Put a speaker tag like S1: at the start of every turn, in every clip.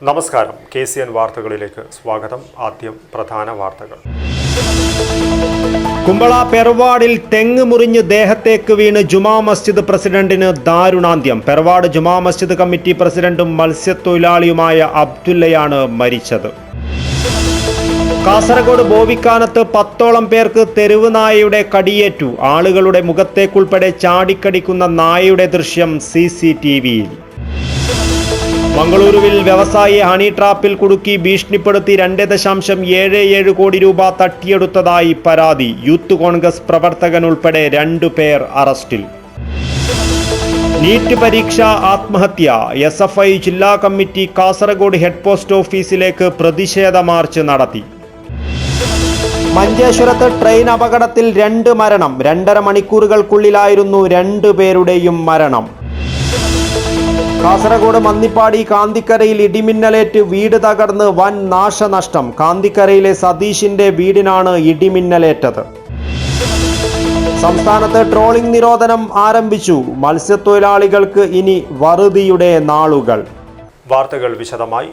S1: നമസ്കാരം. KCN വാർത്തകളിലേക്ക് സ്വാഗതം. ആദ്യം പ്രധാന വാർത്തകൾ.
S2: കുമ്പള പെർവാഡിൽ തെങ്ങ് മുറിഞ്ഞ് ദേഹത്തേക്ക് വീണ് ജുമാ മസ്ജിദ് പ്രസിഡന്റിന് ദാരുണാന്ത്യം. പെർവാഡ് ജുമാ മസ്ജിദ് കമ്മിറ്റി പ്രസിഡന്റും മത്സ്യത്തൊഴിലാളിയുമായ അബ്ദുള്ളയാണ് മരിച്ചത്. കാസർഗോഡ് ബോവിക്കാനത്ത് 10ഓളം പേർക്ക് തെരുവ് നായയുടെ കടിയേറ്റു. ആളുകളുടെ മുഖത്തേക്കുൾപ്പെടെ ചാടിക്കടിക്കുന്ന നായയുടെ ദൃശ്യം CCTVയിൽ. മംഗളൂരുവിൽ വ്യവസായിയെ ഹണി ട്രാപ്പിൽ കുടുക്കി ഭീഷണിപ്പെടുത്തി 2.77 കോടി രൂപ തട്ടിയെടുത്തതായി പരാതി. യൂത്ത് കോൺഗ്രസ് പ്രവർത്തകൻ ഉൾപ്പെടെ 2 പേർ അറസ്റ്റിൽ. നീറ്റ് പരീക്ഷ ആത്മഹത്യ. SFI ജില്ലാ കമ്മിറ്റി കാസർഗോഡ് ഹെഡ് പോസ്റ്റ് ഓഫീസിലേക്ക് പ്രതിഷേധ മാർച്ച് നടത്തി. മഞ്ചേശ്വരത്ത് ട്രെയിൻ അപകടത്തിൽ 2 മരണം. 2.5 മണിക്കൂറുകൾക്കുള്ളിലായിരുന്നു 2 പേരുടെയും മരണം. കാസർഗോഡ് മന്നിപ്പാടി കാന്തിക്കരയിൽ ഇടിമിന്നലേറ്റ് വീട് തകർന്ന് വൻ നാശനഷ്ടം. കാന്തിക്കരയിലെ സതീഷിന്റെ വീടിനാണ് ഇടിമിന്നലേറ്റത്. സംസ്ഥാനത്ത് ട്രോളിംഗ് നിരോധനം ആരംഭിച്ചു. മത്സ്യത്തൊഴിലാളികൾക്ക് ഇനി വറുതിയുടെ നാളുകൾ.
S1: വാർത്തകൾ വിശദമായി.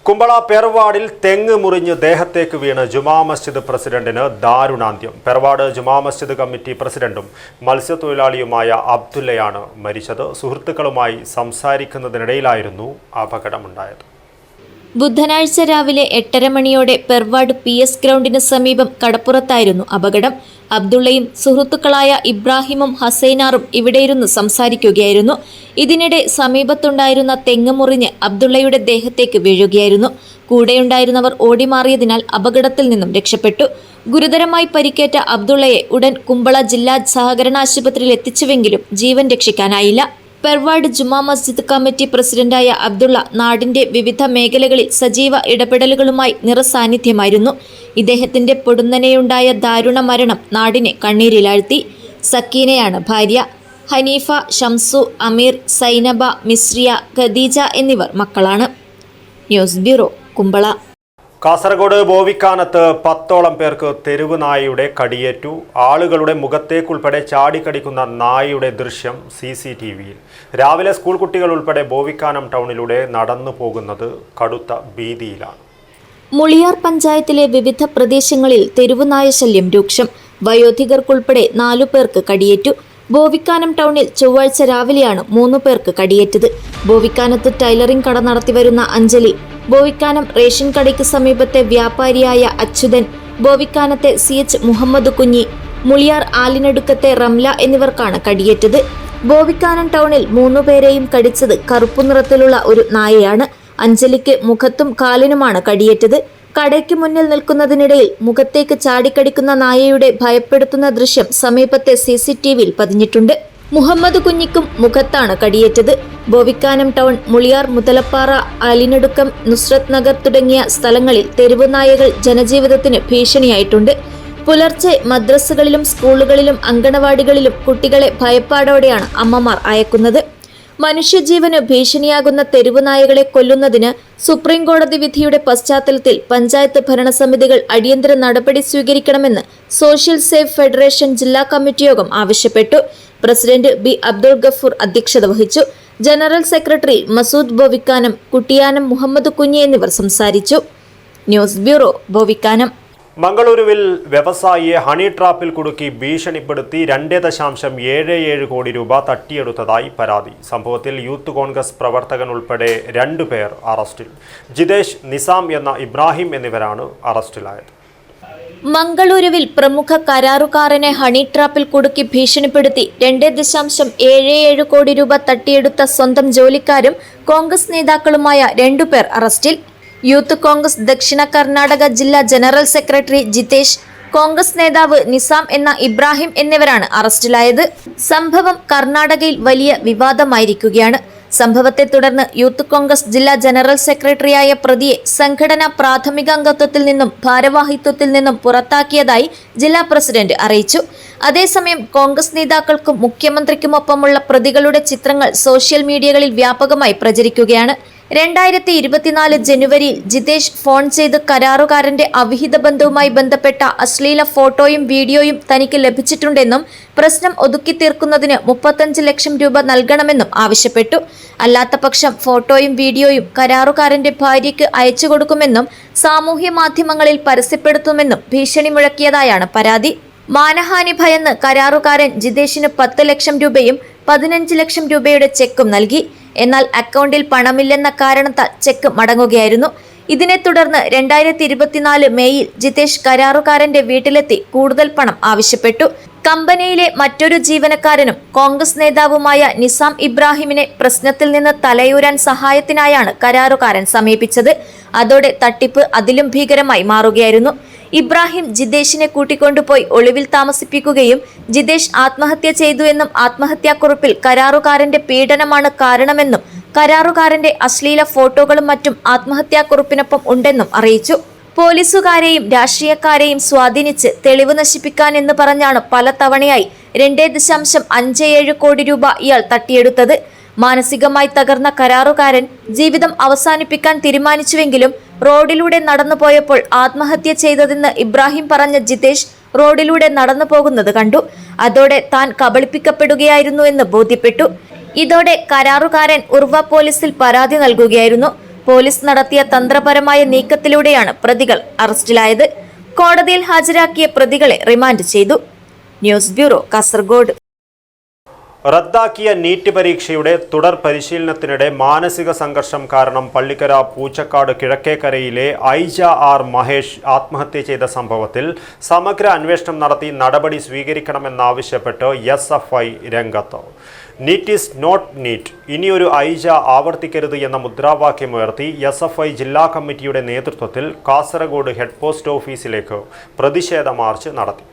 S1: കുമ്പള പെർവാഡിൽ തെങ്ങ് മുറിഞ്ഞ് ദേഹത്തേക്ക് വീണ് ജുമാ മസ്ജിദ് പ്രസിഡന്റിന് ദാരുണാന്ത്യം. പെർവാഡ് ജുമാ മസ്ജിദ് കമ്മിറ്റി പ്രസിഡന്റും മത്സ്യത്തൊഴിലാളിയുമായ അബ്ദുള്ളയാണ് മരിച്ചത്. സുഹൃത്തുക്കളുമായി സംസാരിക്കുന്നതിനിടയിലായിരുന്നു അപകടമുണ്ടായത്.
S3: ബുധനാഴ്ച രാവിലെ 8:30 മണിയോടെ പെർവാഡ് PS ഗ്രൗണ്ടിന് സമീപം കടപ്പുറത്തായിരുന്നു അപകടം. അബ്ദുള്ളയും സുഹൃത്തുക്കളായ ഇബ്രാഹിമും ഹസൈനാറും ഇവിടെയിരുന്ന് സംസാരിക്കുകയായിരുന്നു. ഇതിനിടെ സമീപത്തുണ്ടായിരുന്ന തെങ്ങ് മുറിഞ്ഞ് അബ്ദുള്ളയുടെ ദേഹത്തേക്ക് വീഴുകയായിരുന്നു. കൂടെയുണ്ടായിരുന്നവർ ഓടിമാറിയതിനാൽ അപകടത്തിൽ നിന്നും രക്ഷപ്പെട്ടു. ഗുരുതരമായി പരിക്കേറ്റ അബ്ദുള്ളയെ ഉടൻ കുമ്പള ജില്ലാ സഹകരണ ആശുപത്രിയിൽ എത്തിച്ചുവെങ്കിലും ജീവൻ രക്ഷിക്കാനായില്ല. പെർവാഡ് ജുമാ മസ്ജിദ് കമ്മിറ്റി പ്രസിഡന്റായ അബ്ദുള്ള നാടിന്റെ വിവിധ മേഖലകളിൽ സജീവ ഇടപെടലുകളുമായി നിറസാന്നിധ്യമായിരുന്നു. ഇദ്ദേഹത്തിന്റെ പൊടുന്നനെയുണ്ടായ ദാരുണ മരണം നാടിനെ കണ്ണീരിലാഴ്ത്തി. സക്കീനയാണ് ഭാര്യ. ഹനീഫ, ഷംസു, അമീർ, സൈനബ, മിസ്രിയ, ഖദീജ എന്നിവർ മക്കളാണ്. News bureau, Kumbla.
S1: കാസർഗോഡ് ബോവിക്കാനത്ത് 10ഓളം പേർക്ക് തെരുവ് നായയുടെ കടിയേറ്റു. ആളുകളുടെ മുഖത്തേക്കുൾപ്പെടെ ചാടിക്കടിക്കുന്ന നായയുടെ ദൃശ്യം CCTVയിൽ. രാവിലെ സ്കൂൾ കുട്ടികൾ ഉൾപ്പെടെ ബോവിക്കാനം ടൗണിലൂടെ നടന്നു പോകുന്നത് കടുത്ത ഭീതിയിലാണ്.
S3: മുളിയാർ പഞ്ചായത്തിലെ വിവിധ പ്രദേശങ്ങളിൽ തെരുവുനായ ശല്യം രൂക്ഷം. വയോധികർക്കുൾപ്പെടെ 4 പേർക്ക് കടിയേറ്റു. ബോവിക്കാനം ടൗണിൽ ചൊവ്വാഴ്ച രാവിലെയാണ് 3 പേർക്ക് കടിയേറ്റത്. ബോവിക്കാനത്ത് ടൈലറിംഗ് കട നടത്തിവരുന്ന അഞ്ജലി, ബോവിക്കാനം റേഷൻ കടയ്ക്ക് സമീപത്തെ വ്യാപാരിയായ അച്യുതൻ, ബോവിക്കാനത്തെ CH മുഹമ്മദ് കുഞ്ഞി, മുളിയാർ ആലിനടുക്കത്തെ റംല എന്നിവർക്കാണ് കടിയേറ്റത്. ബോവിക്കാനം ടൗണിൽ 3 പേരെയും കടിച്ചത് കറുപ്പു നിറത്തിലുള്ള ഒരു നായയാണ്. അഞ്ജലിക്ക് മുഖത്തും കാലിനുമാണ് കടിയേറ്റത്. കടയ്ക്ക് മുന്നിൽ നിൽക്കുന്നതിനിടയിൽ മുഖത്തേക്ക് ചാടിക്കടിക്കുന്ന നായയുടെ ഭയപ്പെടുത്തുന്ന ദൃശ്യം സമീപത്തെ CCTVയിൽ പതിഞ്ഞിട്ടുണ്ട്. മുഹമ്മദ് കുഞ്ഞിക്കും മുഖത്താണ് കടിയേറ്റത്. ബോവിക്കാനം ടൗൺ, മുളിയാർ, മുതലപ്പാറ, ആലിനടുക്കം, നുസ്രത് നഗർ തുടങ്ങിയ സ്ഥലങ്ങളിൽ തെരുവ് നായകൾ ജനജീവിതത്തിന് ഭീഷണിയായിട്ടുണ്ട്. പുലർച്ചെ മദ്രസകളിലും സ്കൂളുകളിലും അങ്കണവാടികളിലും കുട്ടികളെ ഭയപ്പാടോടെയാണ് അമ്മമാർ അയക്കുന്നത്. മനുഷ്യജീവന് ഭീഷണിയാകുന്ന തെരുവ് നായകളെ കൊല്ലുന്നതിന് സുപ്രീം കോടതി വിധിയുടെ പശ്ചാത്തലത്തിൽ പഞ്ചായത്ത് ഭരണസമിതികൾ അടിയന്തര നടപടി സ്വീകരിക്കണമെന്ന് സോഷ്യൽ സേഫ് ഫെഡറേഷൻ ജില്ലാ കമ്മിറ്റി യോഗം ആവശ്യപ്പെട്ടു. President B. അബ്ദുൾ ഗഫൂർ അധ്യക്ഷത വഹിച്ചു. ജനറൽ സെക്രട്ടറി മസൂദ് ബോവിക്കാനം, കുട്ടിയാനം മുഹമ്മദ് കുഞ്ഞി എന്നിവർ സംസാരിച്ചു. News bureau, Bovikkanam.
S1: മംഗളൂരുവിൽ വ്യവസായിയെ ഹണി ട്രാപ്പിൽ കുടുക്കി ഭീഷണിപ്പെടുത്തി 2.77 കോടി രൂപ തട്ടിയെടുത്തതായി പരാതി. സംഭവത്തിൽ യൂത്ത് കോൺഗ്രസ് പ്രവർത്തകൻ ഉൾപ്പെടെ 2 പേർ അറസ്റ്റിൽ. ജിതേഷ്, നിസാം എന്ന ഇബ്രാഹിം എന്നിവരാണ് അറസ്റ്റിലായത്.
S3: മംഗളൂരുവിൽ പ്രമുഖ കരാറുകാരനെ ഹണി ട്രാപ്പിൽ കുടുക്കി ഭീഷണിപ്പെടുത്തി 2.77 കോടി രൂപ തട്ടിയെടുത്ത സ്വന്തം ജോലിക്കാരും കോൺഗ്രസ് നേതാക്കളുമായ 2 പേർ അറസ്റ്റിൽ. യൂത്ത് കോൺഗ്രസ് ദക്ഷിണ കർണാടക ജില്ലാ ജനറൽ സെക്രട്ടറി ജിതേഷ്, കോൺഗ്രസ് നേതാവ് നിസാം എന്ന ഇബ്രാഹിം എന്നിവരാണ് അറസ്റ്റിലായത്. സംഭവം കർണാടകയിൽ വലിയ വിവാദമായിരിക്കുകയാണ്. സംഭവത്തെ തുടർന്ന് യൂത്ത് കോൺഗ്രസ് ജില്ലാ ജനറൽ സെക്രട്ടറിയായ പ്രതിയെ സംഘടനാ പ്രാഥമിക അംഗത്വത്തിൽ നിന്നും ഭാരവാഹിത്വത്തിൽ നിന്നും പുറത്താക്കിയതായി ജില്ലാ പ്രസിഡന്റ് അറിയിച്ചു. അതേസമയം കോൺഗ്രസ് നേതാക്കൾക്കും മുഖ്യമന്ത്രിക്കുമൊപ്പമുള്ള പ്രതികളുടെ ചിത്രങ്ങൾ സോഷ്യൽ മീഡിയകളിൽ വ്യാപകമായി പ്രചരിക്കുകയാണ്. 2024 ജനുവരിയിൽ ജിതേഷ് ഫോൺ ചെയ്ത് കരാറുകാരന്റെ അവിഹിത ബന്ധവുമായി ബന്ധപ്പെട്ട അശ്ലീല ഫോട്ടോയും വീഡിയോയും തനിക്ക് ലഭിച്ചിട്ടുണ്ടെന്നും പ്രശ്നം ഒതുക്കി തീർക്കുന്നതിന് 35 ലക്ഷം രൂപ നൽകണമെന്നും ആവശ്യപ്പെട്ടു. അല്ലാത്തപക്ഷം ഫോട്ടോയും വീഡിയോയും കരാറുകാരന്റെ ഭാര്യയ്ക്ക് അയച്ചു കൊടുക്കുമെന്നും സാമൂഹ്യ മാധ്യമങ്ങളിൽ പരസ്യപ്പെടുത്തുമെന്നും ഭീഷണി മുഴക്കിയതായാണ് പരാതി. മാനഹാനി ഭയന്ന് കരാറുകാരൻ ജിതേഷിന് 10 ലക്ഷം രൂപയും 15 ലക്ഷം രൂപയുടെ ചെക്കും നൽകി. എന്നാൽ അക്കൗണ്ടിൽ പണമില്ലെന്ന കാരണത്താൽ ചെക്ക് മടങ്ങുകയായിരുന്നു. ഇതിനെ തുടർന്ന് 2024 മേയിൽ ജിതേഷ് കരാറുകാരന്റെ വീട്ടിലെത്തി കൂടുതൽ പണം ആവശ്യപ്പെട്ടു. കമ്പനിയിലെ മറ്റൊരു ജീവനക്കാരനും കോൺഗ്രസ് നേതാവുമായ നിസാം ഇബ്രാഹിമിനെ പ്രശ്നത്തിൽ നിന്ന് തലയൂരാൻ സഹായത്തിനായാണ് കരാറുകാരൻ സമീപിച്ചത്. അതോടെ തട്ടിപ്പ് അതിലും ഭീകരമായി മാറുകയായിരുന്നു. ഇബ്രാഹിം ജിതേഷിനെ കൂട്ടിക്കൊണ്ടുപോയി ഒളിവിൽ താമസിപ്പിക്കുകയും ജിതേഷ് ആത്മഹത്യ ചെയ്തുവെന്നും ആത്മഹത്യാക്കുറിപ്പിൽ കരാറുകാരന്റെ പീഡനമാണ് കാരണമെന്നും കരാറുകാരന്റെ അശ്ലീല ഫോട്ടോകളും മറ്റും ആത്മഹത്യാക്കുറിപ്പിനൊപ്പം ഉണ്ടെന്നും അറിയിച്ചു. പോലീസുകാരെയും രാഷ്ട്രീയക്കാരെയും സ്വാധീനിച്ച് തെളിവ് നശിപ്പിക്കാനെന്ന് പറഞ്ഞാണ് പല തവണയായി 2.57 കോടി രൂപ ഇയാൾ തട്ടിയെടുത്തത്. മാനസികമായി തകർന്ന കരാറുകാരൻ ജീവിതം അവസാനിപ്പിക്കാൻ തീരുമാനിച്ചുവെങ്കിലും റോഡിലൂടെ നടന്നുപോയപ്പോൾ ആത്മഹത്യ ചെയ്തതെന്ന് ഇബ്രാഹിം പറഞ്ഞ ജിതേഷ് റോഡിലൂടെ നടന്നു പോകുന്നത് കണ്ടു. അതോടെ താൻ കബളിപ്പിക്കപ്പെടുകയായിരുന്നു എന്ന് ബോധ്യപ്പെട്ടു. ഇതോടെ കരാറുകാരൻ ഉർവ പോലീസിൽ പരാതി നൽകുകയായിരുന്നു. പോലീസ് നടത്തിയ തന്ത്രപരമായ നീക്കത്തിലൂടെയാണ് പ്രതികൾ അറസ്റ്റിലായത്. കോടതിയിൽ ഹാജരാക്കിയ പ്രതികളെ റിമാൻഡ് ചെയ്തു. News bureau, Kasaragod.
S1: റദ്ദാക്കിയ നീറ്റ് പരീക്ഷയുടെ തുടർ പരിശീലനത്തിനിടെ മാനസിക സംഘർഷം കാരണം പള്ളിക്കര പൂച്ചക്കാട് കിഴക്കേക്കരയിലെ ഐജ ആർ മഹേഷ് ആത്മഹത്യ ചെയ്ത സംഭവത്തിൽ സമഗ്ര അന്വേഷണം നടത്തി നടപടി സ്വീകരിക്കണമെന്നാവശ്യപ്പെട്ട് SFI രംഗത്ത്. നീറ്റ് ഈസ് നോട്ട് നീറ്റ്, ഇനിയൊരു ഐജ ആവർത്തിക്കരുത് എന്ന മുദ്രാവാക്യമുയർത്തി SFI ജില്ലാ കമ്മിറ്റിയുടെ നേതൃത്വത്തിൽ കാസർഗോഡ് ഹെഡ് പോസ്റ്റ് ഓഫീസിലേക്ക് പ്രതിഷേധ മാർച്ച് നടത്തി.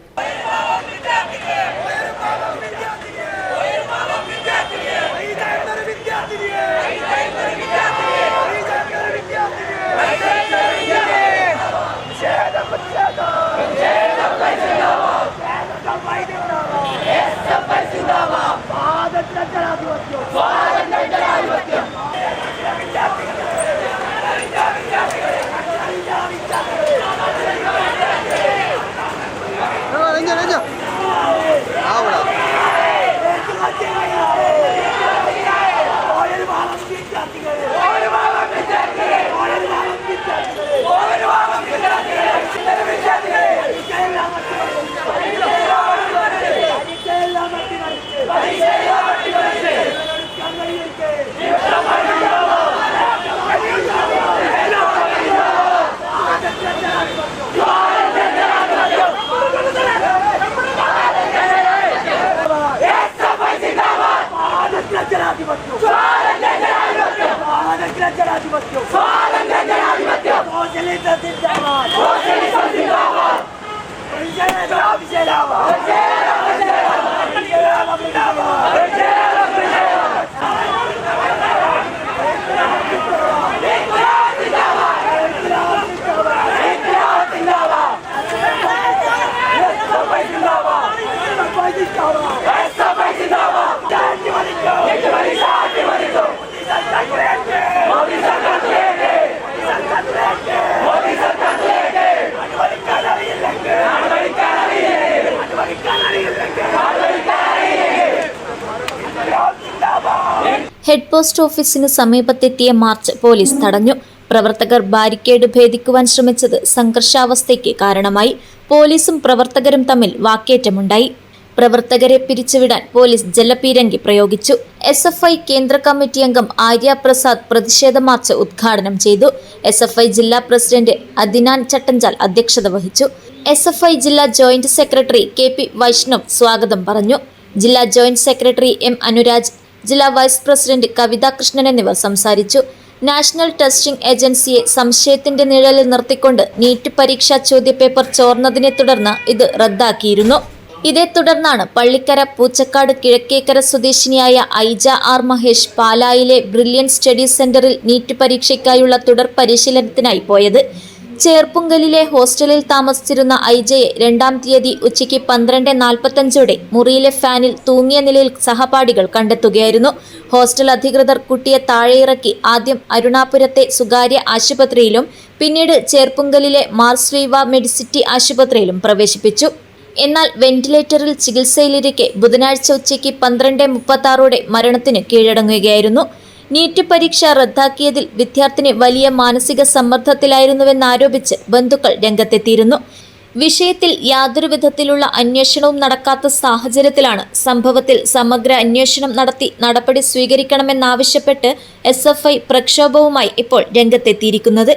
S3: ഹെഡ് പോസ്റ്റ് ഓഫീസിന് സമീപത്തെത്തിയ മാർച്ച് പോലീസ് തടഞ്ഞു. പ്രവർത്തകർ ബാരിക്കേഡ് ഭേദിക്കുവാൻ ശ്രമിച്ചത് സംഘർഷാവസ്ഥയ്ക്ക് കാരണമായി. പോലീസും പ്രവർത്തകരും തമ്മിൽ വാക്കേറ്റമുണ്ടായി. പ്രവർത്തകരെ പിരിച്ചുവിടാൻ പോലീസ് ജലപീരങ്കി പ്രയോഗിച്ചു. SFI കേന്ദ്ര കമ്മിറ്റി അംഗം ആര്യ പ്രസാദ് പ്രതിഷേധ മാർച്ച് ഉദ്ഘാടനം ചെയ്തു. SFI ജില്ലാ പ്രസിഡന്റ് അദിനാൻ ചട്ടഞ്ചാൽ അധ്യക്ഷത വഹിച്ചു. SFI ജില്ലാ ജോയിന്റ് സെക്രട്ടറി KP വൈഷ്ണവ് സ്വാഗതം പറഞ്ഞു. ജില്ലാ ജോയിന്റ് സെക്രട്ടറി M അനുരാജ്, ജില്ലാ വൈസ് പ്രസിഡന്റ് കവിത കൃഷ്ണൻ എന്നിവർ സംസാരിച്ചു. നാഷണൽ ടെസ്റ്റിംഗ് ഏജൻസിയെ സംശയത്തിന്റെ നിഴലിൽ നിർത്തിക്കൊണ്ട് നീറ്റ് പരീക്ഷാ ചോദ്യപേപ്പർ ചോർന്നതിനെ തുടർന്ന് ഇത് റദ്ദാക്കിയിരുന്നു. ഇതേ തുടർന്നാണ് പള്ളിക്കര പൂച്ചക്കാട് കിഴക്കേക്കര സ്വദേശിനിയായ ഐജ ആർ മഹേഷ് പാലായിലെ ബ്രില്യൻ സ്റ്റഡി സെന്ററിൽ നീറ്റ് പരീക്ഷയ്ക്കായുള്ള തുടർ പരിശീലനത്തിനായി പോയത്. ചേർപ്പുങ്കലിലെ ഹോസ്റ്റലിൽ താമസിച്ചിരുന്ന ഐജയെ 2-ാം തീയതി ഉച്ചയ്ക്ക് 12:45 മുറിയിലെ ഫാനിൽ തൂങ്ങിയ നിലയിൽ സഹപാഠികൾ കണ്ടെത്തുകയായിരുന്നു. ഹോസ്റ്റൽ അധികൃതർ കുട്ടിയെ താഴെയിറക്കി ആദ്യം അരുണാപുരത്തെ സ്വകാര്യ ആശുപത്രിയിലും പിന്നീട് ചേർപ്പുങ്കലിലെ മാർസ്ലീവ മെഡിസിറ്റി ആശുപത്രിയിലും പ്രവേശിപ്പിച്ചു. എന്നാൽ വെന്റിലേറ്ററിൽ ചികിത്സയിലിരിക്കെ ബുധനാഴ്ച ഉച്ചയ്ക്ക് 12:36 മരണത്തിന് കീഴടങ്ങുകയായിരുന്നു. നീറ്റ് പരീക്ഷ റദ്ദാക്കിയതിൽ വിദ്യാർത്ഥിനി വലിയ മാനസിക സമ്മർദ്ദത്തിലായിരുന്നുവെന്നാരോപിച്ച് ബന്ധുക്കൾ രംഗത്തെത്തിയിരുന്നു. വിഷയത്തിൽ യാതൊരു വിധത്തിലുള്ള അന്വേഷണവും നടക്കാത്ത സാഹചര്യത്തിലാണ് സംഭവത്തിൽ സമഗ്ര അന്വേഷണം നടത്തി നടപടി സ്വീകരിക്കണമെന്നാവശ്യപ്പെട്ട് SFI പ്രക്ഷോഭവുമായി ഇപ്പോൾ രംഗത്തെത്തിയിരിക്കുന്നത്.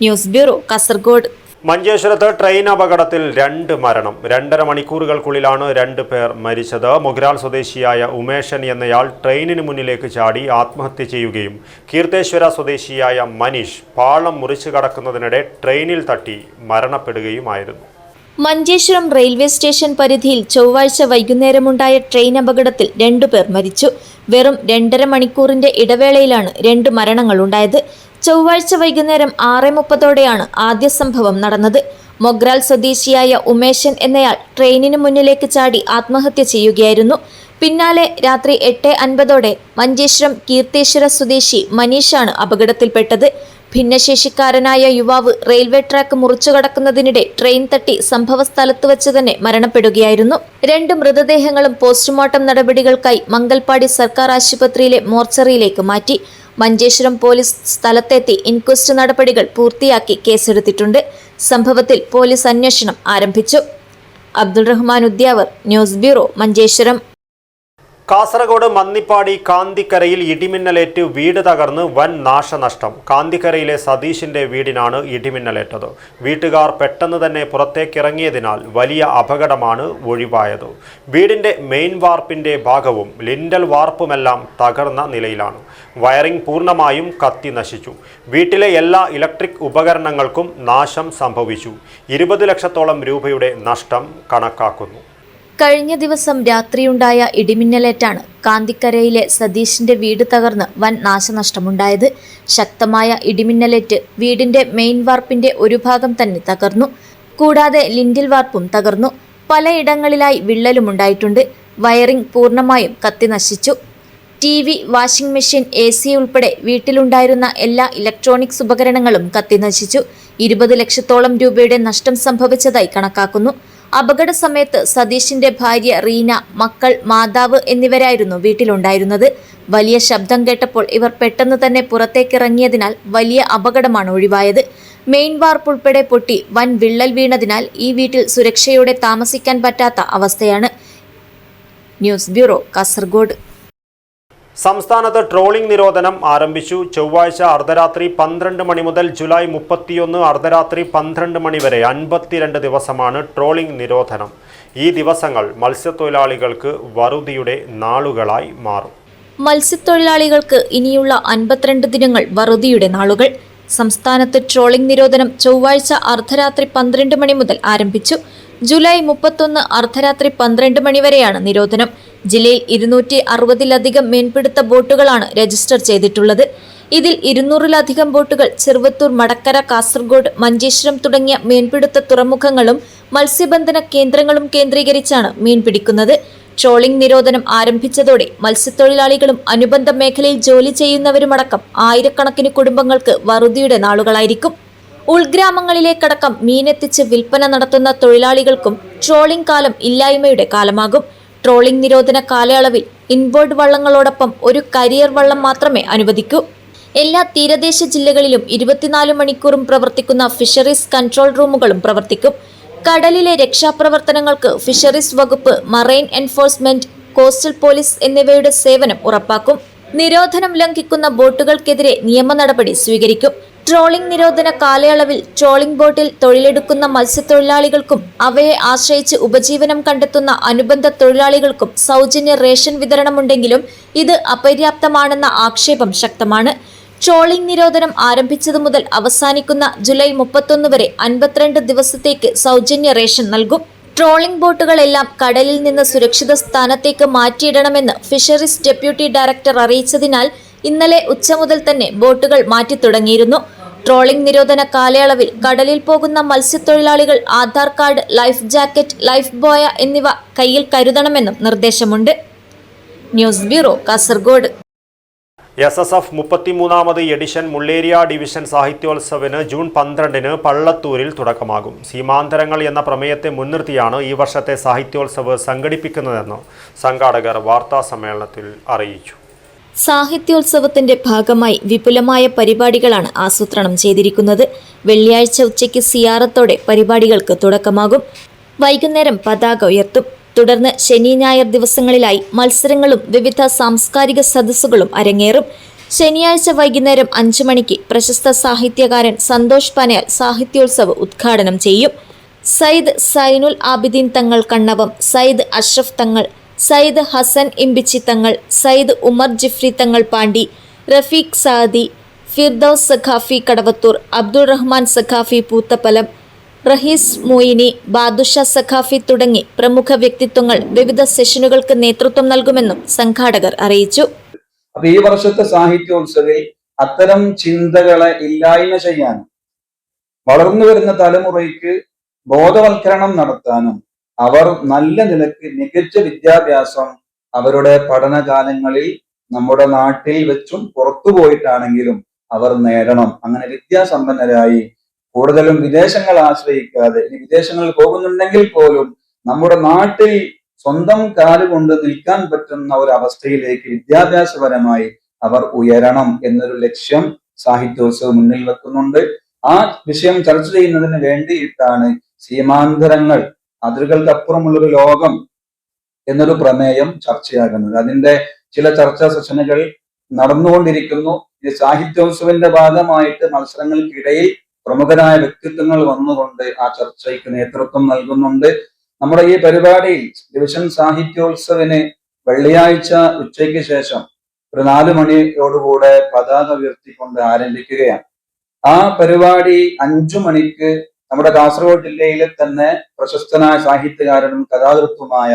S3: News bureau, Kasaragod.
S1: മഞ്ചേശ്വരത്ത് ട്രെയിൻ അപകടത്തിൽ 2 മരണം. 2.5 മണിക്കൂറുകൾക്കുള്ളിലാണ് 2 പേർ മരിച്ചത്. മൊഗ്രാൽ സ്വദേശിയായ ഉമേഷൻ എന്നയാൾ ട്രെയിനിന് മുന്നിലേക്ക് ചാടി ആത്മഹത്യ ചെയ്യുകയും കീർത്തേശ്വര സ്വദേശിയായ മനീഷ് പാളം മുറിച്ചു കടക്കുന്നതിനിടെ ട്രെയിനിൽ തട്ടി മരണപ്പെടുകയുമായിരുന്നു.
S3: മഞ്ചേശ്വരം റെയിൽവേ സ്റ്റേഷൻ പരിധിയിൽ ചൊവ്വാഴ്ച വൈകുന്നേരമുണ്ടായ ട്രെയിൻ അപകടത്തിൽ 2 പേർ മരിച്ചു. വെറും 2.5 മണിക്കൂറിന്റെ ഇടവേളയിലാണ് 2 മരണങ്ങളുണ്ടായത്. ചൊവ്വാഴ്ച വൈകുന്നേരം 6:30 ആദ്യ സംഭവം നടന്നത്. മൊഗ്രാൽ സ്വദേശിയായ ഉമേശൻ എന്നയാൾ ട്രെയിനിന് മുന്നിലേക്ക് ചാടി ആത്മഹത്യ ചെയ്യുകയായിരുന്നു. പിന്നാലെ രാത്രി 8:50 മഞ്ചേശ്വരം കീർത്തേശ്വര സ്വദേശി മനീഷാണ് അപകടത്തിൽപ്പെട്ടത്. ഭിന്നശേഷിക്കാരനായ യുവാവ് റെയിൽവേ ട്രാക്ക് മുറിച്ചുകടക്കുന്നതിനിടെ ട്രെയിൻ തട്ടി സംഭവസ്ഥലത്ത് വച്ച് തന്നെ മരണപ്പെടുകയായിരുന്നു. 2 മൃതദേഹങ്ങളും പോസ്റ്റ്മോർട്ടം നടപടികൾക്കായി മംഗൽപാടി സർക്കാർ ആശുപത്രിയിലെ മോർച്ചറിയിലേക്ക് മാറ്റി. മഞ്ചേശ്വരം പോലീസ് സ്ഥലത്തെത്തി ഇൻക്വസ്റ്റ് നടപടികൾ പൂർത്തിയാക്കി കേസെടുത്തിട്ടുണ്ട്. സംഭവത്തിൽ പോലീസ് അന്വേഷണം ആരംഭിച്ചു. Abdul Rahman Udyavar, news bureau, Manjeshwaram.
S1: കാസർഗോഡ് മന്നിപ്പാടി കാന്തിക്കരയിൽ ഇടിമിന്നലേറ്റ് വീട് തകർന്ന് വൻ നാശനഷ്ടം. കാന്തിക്കരയിലെ സതീഷിന്റെ വീടിനാണ് ഇടിമിന്നലേറ്റത്. വീട്ടുകാർ പെട്ടെന്ന് തന്നെ പുറത്തേക്കിറങ്ങിയതിനാൽ വലിയ അപകടമാണ് ഒഴിവായത്. വീടിന്റെ മെയിൻ വാർപ്പിന്റെ ഭാഗവും ലിൻഡൽ വാർപ്പുമെല്ലാം തകർന്ന നിലയിലാണ്. വയറിംഗ് പൂർണ്ണമായും കത്തി നശിച്ചു. വീട്ടിലെ എല്ലാ ഇലക്ട്രിക് ഉപകരണങ്ങൾക്കും നാശം സംഭവിച്ചു. 20 ലക്ഷത്തോളം രൂപയുടെ നഷ്ടം കണക്കാക്കുന്നു.
S3: കഴിഞ്ഞ ദിവസം രാത്രിയുണ്ടായ ഇടിമിന്നലേറ്റാണ് കാന്തിക്കരയിലെ സതീഷിന്റെ വീട് തകർന്ന് വൻ നാശനഷ്ടമുണ്ടായത്. ശക്തമായ ഇടിമിന്നലേറ്റ് വീടിന്റെ മെയിൻ വാർപ്പിന്റെ ഒരു ഭാഗം തന്നെ തകർന്നു. കൂടാതെ ലിൻഡിൽ വാർപ്പും തകർന്നു. പലയിടങ്ങളിലായി വിള്ളലുമുണ്ടായിട്ടുണ്ട്. വയറിംഗ് പൂർണ്ണമായും കത്തി നശിച്ചു. TV, വാഷിംഗ് മെഷീൻ, AC ഉൾപ്പെടെ വീട്ടിലുണ്ടായിരുന്ന എല്ലാ ഇലക്ട്രോണിക്സ് ഉപകരണങ്ങളും കത്തി നശിച്ചു. 20 ലക്ഷത്തോളം രൂപയുടെ നഷ്ടം സംഭവിച്ചതായി കണക്കാക്കുന്നു. അപകട സമയത്ത് സതീഷിന്റെ ഭാര്യ റീന, മക്കൾ, മാതാവ് എന്നിവരായിരുന്നു വീട്ടിലുണ്ടായിരുന്നത്. വലിയ ശബ്ദം കേട്ടപ്പോൾ ഇവർ പെട്ടെന്ന് തന്നെ പുറത്തേക്കിറങ്ങിയതിനാൽ വലിയ അപകടമാണ് ഒഴിവായത്. മെയിൻ വാർപ്പ് ഉൾപ്പെടെ പൊട്ടി വൻ വിള്ളൽ വീണതിനാൽ ഈ വീട്ടിൽ സുരക്ഷയോടെ താമസിക്കാൻ പറ്റാത്ത അവസ്ഥയാണ്. News bureau, Kasaragod.
S1: സംസ്ഥാനത്ത് ട്രോളിംഗ് നിരോധനം ആരംഭിച്ചു. ചൊവ്വാഴ്ച അർദ്ധരാത്രി 12 മണി മുതൽ ജൂലൈ 31 അർദ്ധരാത്രി 12 മണി വരെ 52 ദിവസമാണ് ട്രോളിംഗ് നിരോധനം. ഈ ദിവസങ്ങൾ മത്സ്യത്തൊഴിലാളികൾക്ക് വറുതിയുടെ നാളുകളായി മാറും.
S3: മത്സ്യത്തൊഴിലാളികൾക്ക് ഇനിയുള്ള 52 ദിനങ്ങൾ വറുതിയുടെ നാളുകൾ. സംസ്ഥാനത്ത് ട്രോളിംഗ് നിരോധനം ചൊവ്വാഴ്ച അർദ്ധരാത്രി 12 മണി മുതൽ ആരംഭിച്ചു. ജൂലൈ 31 അർദ്ധരാത്രി 12 മണി വരെയാണ് നിരോധനം. ജില്ലയിൽ 260-ലധികം മീൻപിടുത്ത ബോട്ടുകളാണ് രജിസ്റ്റർ ചെയ്തിട്ടുള്ളത്. ഇതിൽ 200-ലധികം ബോട്ടുകൾ ചെറുവത്തൂർ, മടക്കര, കാസർഗോഡ്, മഞ്ചേശ്വരം തുടങ്ങിയ മീൻപിടുത്ത തുറമുഖങ്ങളും മത്സ്യബന്ധന കേന്ദ്രങ്ങളും കേന്ദ്രീകരിച്ചാണ് മീൻ പിടിക്കുന്നത്. ട്രോളിംഗ് നിരോധനം ആരംഭിച്ചതോടെ മത്സ്യത്തൊഴിലാളികളും അനുബന്ധ മേഖലയിൽ ജോലി ചെയ്യുന്നവരുമടക്കം ആയിരക്കണക്കിന് കുടുംബങ്ങൾക്ക് വറുതിയുടെ നാളുകളായിരിക്കും. ഉൾഗ്രാമങ്ങളിലേക്കടക്കം മീനെത്തിച്ച് വിൽപ്പന നടത്തുന്ന തൊഴിലാളികൾക്കും ട്രോളിംഗ് കാലം ഇല്ലായ്മയുടെ കാലമാകും. ട്രോളിംഗ് നിരോധന കാലയളവിൽ ഇൻബോർഡ് വള്ളങ്ങളോടൊപ്പം ഒരു കരിയർ വള്ളം മാത്രമേ അനുവദിക്കൂ. എല്ലാ തീരദേശ ജില്ലകളിലും 24 മണിക്കൂറും പ്രവർത്തിക്കുന്ന ഫിഷറീസ് കൺട്രോൾ റൂമുകളും പ്രവർത്തിക്കും. കടലിലെ രക്ഷാപ്രവർത്തനങ്ങൾക്ക് ഫിഷറീസ് വകുപ്പ്, മറൈൻ എൻഫോഴ്സ്മെന്റ്, കോസ്റ്റൽ പോലീസ് എന്നിവയുടെ സേവനം ഉറപ്പാക്കും. നിരോധനം ലംഘിക്കുന്ന ബോട്ടുകൾക്കെതിരെ നിയമ നടപടി സ്വീകരിക്കും. ട്രോളിംഗ് നിരോധന കാലയളവിൽ ട്രോളിംഗ് ബോട്ടിൽ തൊഴിലെടുക്കുന്ന മത്സ്യത്തൊഴിലാളികൾക്കും അവയെ ആശ്രയിച്ച് ഉപജീവനം കണ്ടെത്തുന്ന അനുബന്ധ തൊഴിലാളികൾക്കും സൗജന്യ റേഷൻ വിതരണമുണ്ടെങ്കിലും ഇത് അപര്യാപ്തമാണെന്ന ആക്ഷേപം ശക്തമാണ്. ട്രോളിംഗ് നിരോധനം ആരംഭിച്ചതു മുതൽ അവസാനിക്കുന്ന ജൂലൈ 31 വരെ 52 ദിവസത്തേക്ക് സൗജന്യ റേഷൻ നൽകും. ട്രോളിംഗ് ബോട്ടുകളെല്ലാം കടലിൽ നിന്ന് സുരക്ഷിത സ്ഥാനത്തേക്ക് മാറ്റിയിടണമെന്ന് ഫിഷറീസ് ഡെപ്യൂട്ടി ഡയറക്ടർ അറിയിച്ചതിനാൽ ഇന്നലെ ഉച്ച മുതൽ തന്നെ ബോട്ടുകൾ മാറ്റി തുടങ്ങിയിരുന്നു. ട്രോളിംഗ് നിരോധന കാലയളവിൽ കടലിൽ പോകുന്ന മത്സ്യത്തൊഴിലാളികൾ Aadhaar card, life jacket, life buoy എന്നിവ കയ്യിൽ കരുതണമെന്നും നിർദ്ദേശമുണ്ട്. News bureau, Kasaragod.
S1: SSF 33ാമത് എഡിഷൻ മുള്ളേരിയ ഡിവിഷൻ സാഹിത്യോത്സവിന് ജൂൺ 12-ന് പള്ളത്തൂരിൽ തുടക്കമാകും. സീമാന്തരങ്ങൾ എന്ന പ്രമേയത്തെ മുൻനിർത്തിയാണ് ഈ വർഷത്തെ സാഹിത്യോത്സവ് സംഘടിപ്പിക്കുന്നതെന്ന് സംഘാടകർ വാർത്താസമ്മേളനത്തിൽ അറിയിച്ചു.
S3: സാഹിത്യോത്സവത്തിന്റെ ഭാഗമായി വിപുലമായ പരിപാടികളാണ് ആസൂത്രണം ചെയ്തിരിക്കുന്നത്. വെള്ളിയാഴ്ച ഉച്ചയ്ക്ക് സിയാറത്തോടെ പരിപാടികൾക്ക് തുടക്കമാകും. വൈകുന്നേരം പതാക ഉയർത്തും. തുടർന്ന് ശനി, ഞായർ ദിവസങ്ങളിലായി മത്സരങ്ങളും വിവിധ സാംസ്കാരിക സദസ്സുകളും അരങ്ങേറും. ശനിയാഴ്ച വൈകുന്നേരം 5 മണിക്ക് പ്രശസ്ത സാഹിത്യകാരൻ സന്തോഷ് പനയാൽ സാഹിത്യോത്സവ് ഉദ്ഘാടനം ചെയ്യും. സയ്യിദ് സൈനുൽ ആബിദീൻ തങ്ങൾ കണ്ണവം, സയ്യിദ് അഷ്റഫ് തങ്ങൾ, സയ്യിദ് ഹസൻ ഇമ്പിച്ചി തങ്ങൾ, സയ്യിദ് ഉമർ ജിഫ്രി തങ്ങൾ പാണ്ടി, റഫീഖ് സാദി, ഫിർദൌസ് സഖാഫി കടവത്തൂർ, അബ്ദുൾ റഹ്മാൻ സഖാഫി പൂത്തപ്പലം, റഹീസ് മൊയിനി, ബാദുഷ സഖാഫി തുടങ്ങി പ്രമുഖ വ്യക്തിത്വങ്ങൾ വിവിധ സെഷനുകൾക്ക് നേതൃത്വം നൽകുമെന്നും സംഘാടകർ അറിയിച്ചു.
S4: അപ്പൊ ഈ വർഷത്തെ സാഹിത്യോത്സവിൽ അത്തരം ചിന്തകളെ ഇല്ലായ്മ ചെയ്യാനും വളർന്നു വരുന്ന തലമുറയ്ക്ക് ബോധവൽക്കരണം നടത്താനും അവർ നല്ല നിലയ്ക്ക് മികച്ച വിദ്യാഭ്യാസം അവരുടെ പഠനകാലങ്ങളിൽ നമ്മുടെ നാട്ടിൽ വെച്ചും പുറത്തു പോയിട്ടാണെങ്കിലും അവർ നേടണം. അങ്ങനെ വിദ്യാസമ്പന്നരായി കൂടുതലും വിദേശങ്ങൾ ആശ്രയിക്കാതെ, ഇനി വിദേശങ്ങളിൽ പോകുന്നുണ്ടെങ്കിൽ പോലും നമ്മുടെ നാട്ടിൽ സ്വന്തം കാലുകൊണ്ട് നിൽക്കാൻ പറ്റുന്ന ഒരു അവസ്ഥയിലേക്ക് വിദ്യാഭ്യാസപരമായി അവർ ഉയരണം എന്നൊരു ലക്ഷ്യം സാഹിത്യോത്സവം മുന്നിൽ വെക്കുന്നുണ്ട്. ആ വിഷയം ചർച്ച ചെയ്യുന്നതിന് വേണ്ടിയിട്ടാണ് സീമാന്തരങ്ങൾ, അതിരുകൾക്കപ്പുറമുള്ളൊരു ലോകം എന്നൊരു പ്രമേയം ചർച്ചയാകുന്നത്. അതിന്റെ ചില ചർച്ചാ സെഷനുകൾ നടന്നുകൊണ്ടിരിക്കുന്നു. ഈ സാഹിത്യോത്സവിന്റെ ഭാഗമായിട്ട് മത്സരങ്ങൾക്കിടയിൽ പ്രമുഖരായ വ്യക്തിത്വങ്ങൾ വന്നുകൊണ്ട് ആ ചർച്ചയ്ക്ക് നേതൃത്വം നൽകുന്നുണ്ട്. നമ്മുടെ ഈ പരിപാടിയിൽ ഡിവിഷൻ സാഹിത്യോത്സവിന് വെള്ളിയാഴ്ച ഉച്ചയ്ക്ക് ശേഷം ഒരു 4 മണിയോടുകൂടെ പതാക ഉയർത്തിക്കൊണ്ട് ആരംഭിക്കുകയാണ്. ആ പരിപാടി 5 മണിക്ക് നമ്മുടെ കാസർഗോഡ് ജില്ലയിലെ തന്നെ പ്രശസ്തനായ സാഹിത്യകാരനും കഥാകൃത്തുമായ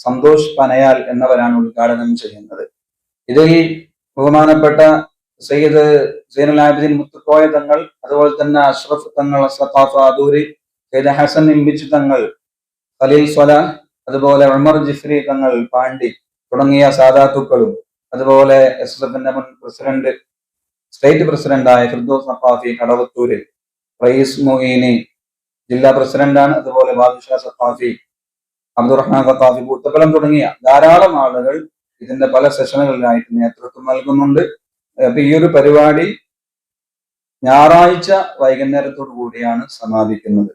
S4: സന്തോഷ് പനയാൽ എന്നവരാണ് ഉദ്ഘാടനം ചെയ്യുന്നത്. ഇതിൽ ബഹുമാനപ്പെട്ട സയ്യിദ് സൈനുൽ ആബിദീൻ മുത്തുക്കോയ തങ്ങൾ, അതുപോലെ തന്നെ അഷ്റഫ് തങ്ങൾ, സഖാഫ അദൂരി, സയ്യിദ് ഹസൻ ഇമ്പിച്ചി തങ്ങൾ, ഖലീൽ സ്വലാഹ്, അതുപോലെ ഉമർ ജിഫ്രി തങ്ങൾ പാണ്ടി തുടങ്ങിയ സാദാത്തുക്കളും, അതുപോലെ SSFന്റെ മുൻ പ്രസിഡന്റ്, സ്റ്റേറ്റ് പ്രസിഡന്റായ ഫിർദൌസ് സഖാഫി കടവത്തൂര്, റയീസ് മൊയ്നി ജില്ലാ പ്രസിഡന്റാണ്, അതുപോലെ ബാദുഷ സഖാഫി, അബ്ദുറഹ്മാൻ സഖാഫി പൂത്തപ്പലം തുടങ്ങിയ ധാരാളം ആളുകൾ ഇതിന്റെ പല സെഷനുകളിലായിട്ട് നേതൃത്വം നൽകുന്നുണ്ട്. അപ്പൊ ഈ ഒരു പരിപാടി ഞായറാഴ്ച വൈകുന്നേരത്തോടു കൂടിയാണ് സമാപിക്കുന്നത്.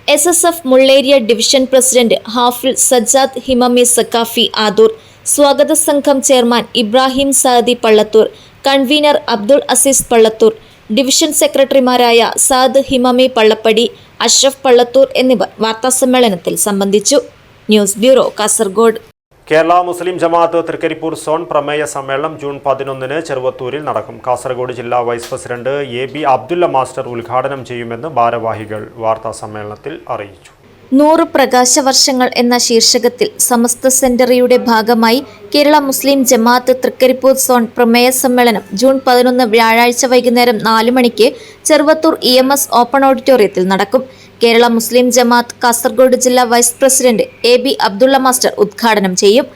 S3: SSF Mulleria division president Hafil Sajjad Himami Saqafi Adoor, സ്വാഗത സംഘം chairman Ibrahim Saadi Pallathur, convener Abdul Azeez Pallathur, division സെക്രട്ടറിമാരായ സാദ് ഹിമമി പള്ളപ്പടി, അഷ്റഫ് പള്ളത്തൂർ എന്നിവർ വാർത്താസമ്മേളനത്തിൽ സംബന്ധിച്ചു. News bureau, Kasaragod.
S1: Kerala Muslim Jamaath Trikaripur zone പ്രമേയ സമ്മേളനം ജൂൺ 11-ന് ചെറുവത്തൂരിൽ നടക്കും. കാസർഗോഡ് ജില്ലാ vice president AB Abdulla master ഉദ്ഘാടനം ചെയ്യുമെന്ന് ഭാരവാഹികൾ വാർത്താസമ്മേളനത്തിൽ അറിയിച്ചു.
S3: 100 പ്രകാശവർഷങ്ങൾ എന്ന ശീർഷകത്തിൽ സമസ്ത സെന്ററിയുടെ ഭാഗമായി കേരള മുസ്ലിം ജമാഅത്ത് തൃക്കരിപ്പൂർ സോൺ പ്രമേയ സമ്മേളനം ജൂൺ 11 വ്യാഴാഴ്ച വൈകുന്നേരം 4 മണിക്ക് ചെറുവത്തൂർ EMS ഓപ്പൺ ഓഡിറ്റോറിയത്തിൽ നടക്കും. കേരള മുസ്ലിം ജമാഅത്ത് കാസർഗോഡ് ജില്ലാ vice president AB Abdulla master ഉദ്ഘാടനം ചെയ്യും.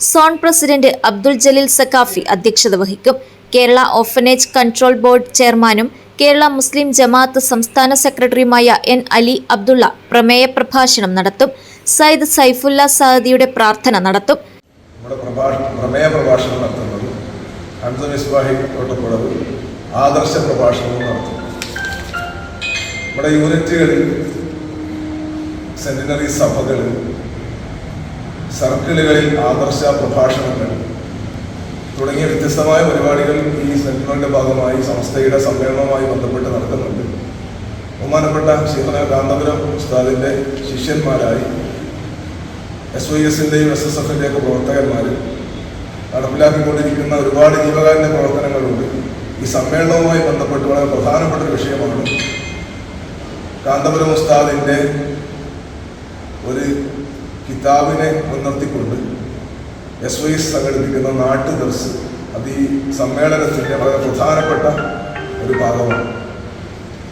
S3: സോൺ പ്രസിഡന്റ് അബ്ദുൾ ജലീൽ സഖാഫി അധ്യക്ഷത വഹിക്കും. കേരള ഓർഫനേജ് കൺട്രോൾ ബോർഡ് ചെയർമാനും കേരള മുസ്ലിം ജമാഅത്ത് സംസ്ഥാന സെക്രട്ടറിയുമായ N അലി അബ്ദുള്ള പ്രമേയ പ്രഭാഷണം നടത്തും. സയ്യിദ് സൈഫുല്ല സാദിയുടെ പ്രാർത്ഥന നടത്തും.
S5: പ്രമേയ പ്രഭാഷണം നടത്തുന്നത് ഹംസ മിസ്ബാഹി തോട്ടപ്പുഴവ് ആദർശ പ്രഭാഷണവും നടത്തും. നമ്മുടെ യൂണിറ്റുകളിൽ, സെമിനറി സഭകളിൽ, സർക്കിളുകളിൽ ആദർശ പ്രഭാഷണങ്ങൾ തുടങ്ങിയ വ്യത്യസ്തമായ പരിപാടികൾ ഈ സെമിനാറിന്റെ ഭാഗമായി സംസ്ഥയുടെ സമ്മേളനവുമായി ബന്ധപ്പെട്ട് നടക്കുന്നുണ്ട്. ബഹുമാനപ്പെട്ട ശൈഖുനാ കാന്തപുരം ഉസ്താദിന്റെ ശിഷ്യന്മാരായി SYSന്റെയും SSFന്റെയൊക്കെ പ്രവർത്തകന്മാർ നടപ്പിലാക്കിക്കൊണ്ടിരിക്കുന്ന ഒരുപാട് ജീവകാരുണ്യ പ്രവർത്തനങ്ങളുണ്ട്. ഈ സമ്മേളനവുമായി ബന്ധപ്പെട്ട് വളരെ പ്രധാനപ്പെട്ട ഒരു വിഷയമാണ് കാന്തപുരം ഉസ്താദിന്റെ ഒരു കിതാബിനെ മുൻനിർത്തിക്കൊണ്ട് SYS സംഘടിപ്പിക്കുന്ന നാട്ടു ദർസ്. അത് ഈ സമ്മേളനത്തിന്റെ വളരെ പ്രധാനപ്പെട്ട ഒരു ഭാഗമാണ്.